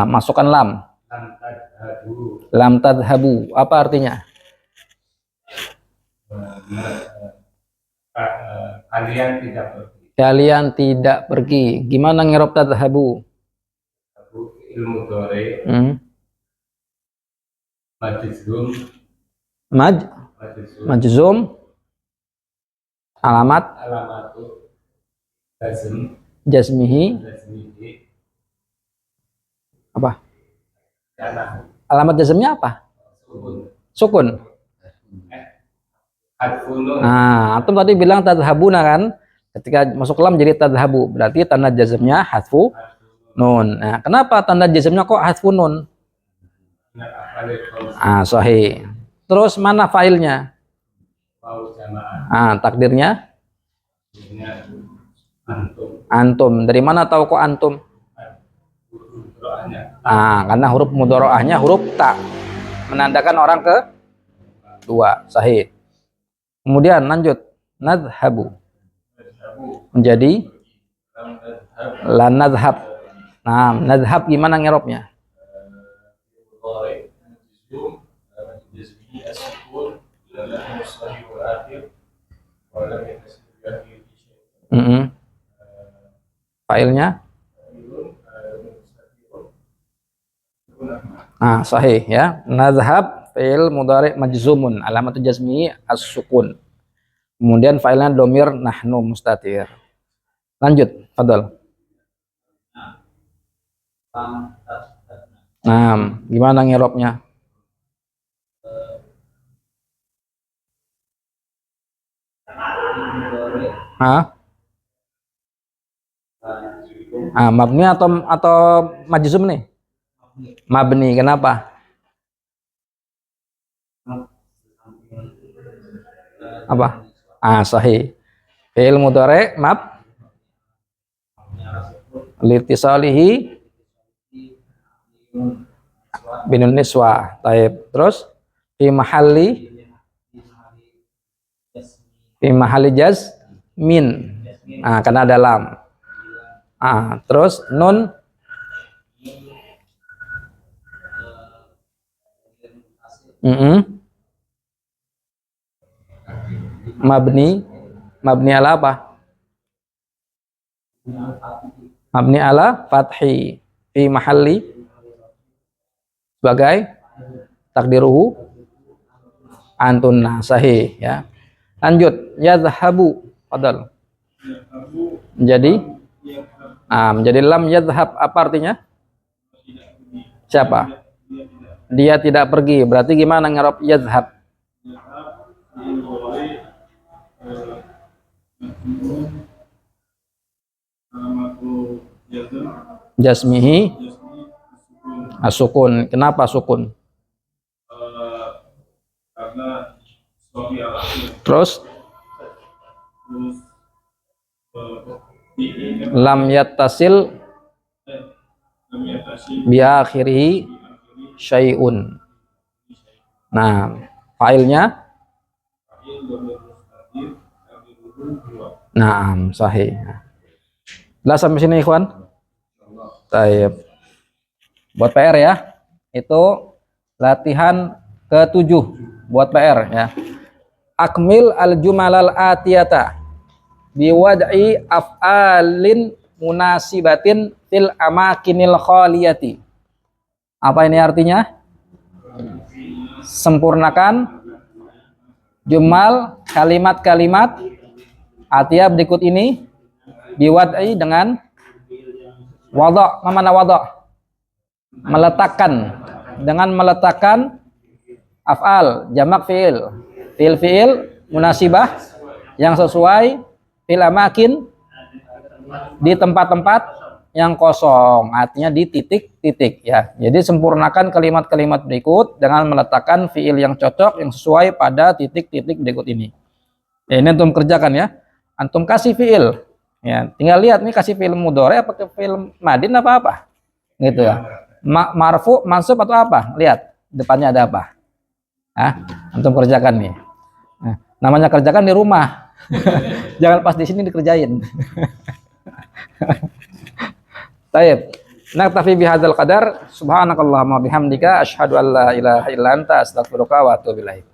Masukkan lam. Lam tadhabu. Apa artinya? Kalian tidak pergi. Kalian tidak pergi. Gimana ngirob tadhabu? Ilmu dore. Majzum. Majzum. Alamatu. Jazmihi. Apa? Karena Alamat jazmnya apa? Sukun. Nah, antum tadi bilang tadhabuna kan? Ketika masuk lam jadi tadhabu. Berarti tanda jazmnya hadfu nun. Nah, kenapa tanda jazmnya kok hadfu nun? Sahih. Terus mana failnya? Takdirnya? Antum. Dari mana tahu kok antum? Karena huruf mudharaahnya huruf ta, menandakan orang ke dua. Sahih. Kemudian lanjut nadhabu menjadi lan nadhab. Nah, nadhab gimana ngerobnya? Failnya sahih ya. Nadhab fi'il mudhari' majzumun, alamat jazmihi as-sukun. Kemudian failnya domir nahnu mustatir. Lanjut, fadal. Nah, gimana ngirobnya? Mabni atau majzum nih? Mabni, kenapa? Apa? Sahih. Fi'il mudhari' litisalihi binun niswa. Taib. Terus fi mahalli jazmin. Karena ada lam. Terus nun mabni ala apa? Mabni ala fathi fi mahalli sebagai takdiruhu antun. Sahih ya. Lanjut, yadhhabu fadal. menjadi menjadi lam yadhhab. Apa artinya? Siapa? Dia tidak pergi. Berarti gimana ngerop yadhhab? Jasmihi asukun. Kenapa sukun? Karena suami al-akhir. Terus lam yattasil bi akhirih syai'un. Nah, failnya nah, sahih. Jelas sampai sini ikhwan? Baik. Buat PR ya. Itu latihan ke-7 buat PR ya. Akmil al-jumalal atiyata biwad'i af'alin munasibatin fil amakinil khaliyati. Apa ini artinya? Sempurnakan jumal kalimat-kalimat atiyah berikut ini biwad'i dengan wadha'. Mana wadha'? Meletakkan, dengan meletakkan af'al jamak fi'il, fi'il munasibah yang sesuai fil amakin di tempat-tempat yang kosong, artinya di titik-titik ya. Jadi sempurnakan kalimat-kalimat berikut dengan meletakkan fi'il yang cocok yang sesuai pada titik-titik berikut ini. Ya, ini antum kerjakan ya. Antum kasih fi'il ya, tinggal lihat nih kasih fi'il mudhari apa ke fi'il madin apa gitu ya. Marfu, mansub atau apa? Lihat depannya ada apa. Antum kerjakan nih. Nah, namanya kerjakan di rumah. Jangan pas di sini dikerjain. Baik. Naktafi bihadzal qadar. Subhanakallahumma bihamdika asyhadu an la ilaha illa anta astaghfiruka wa atubu ilaik.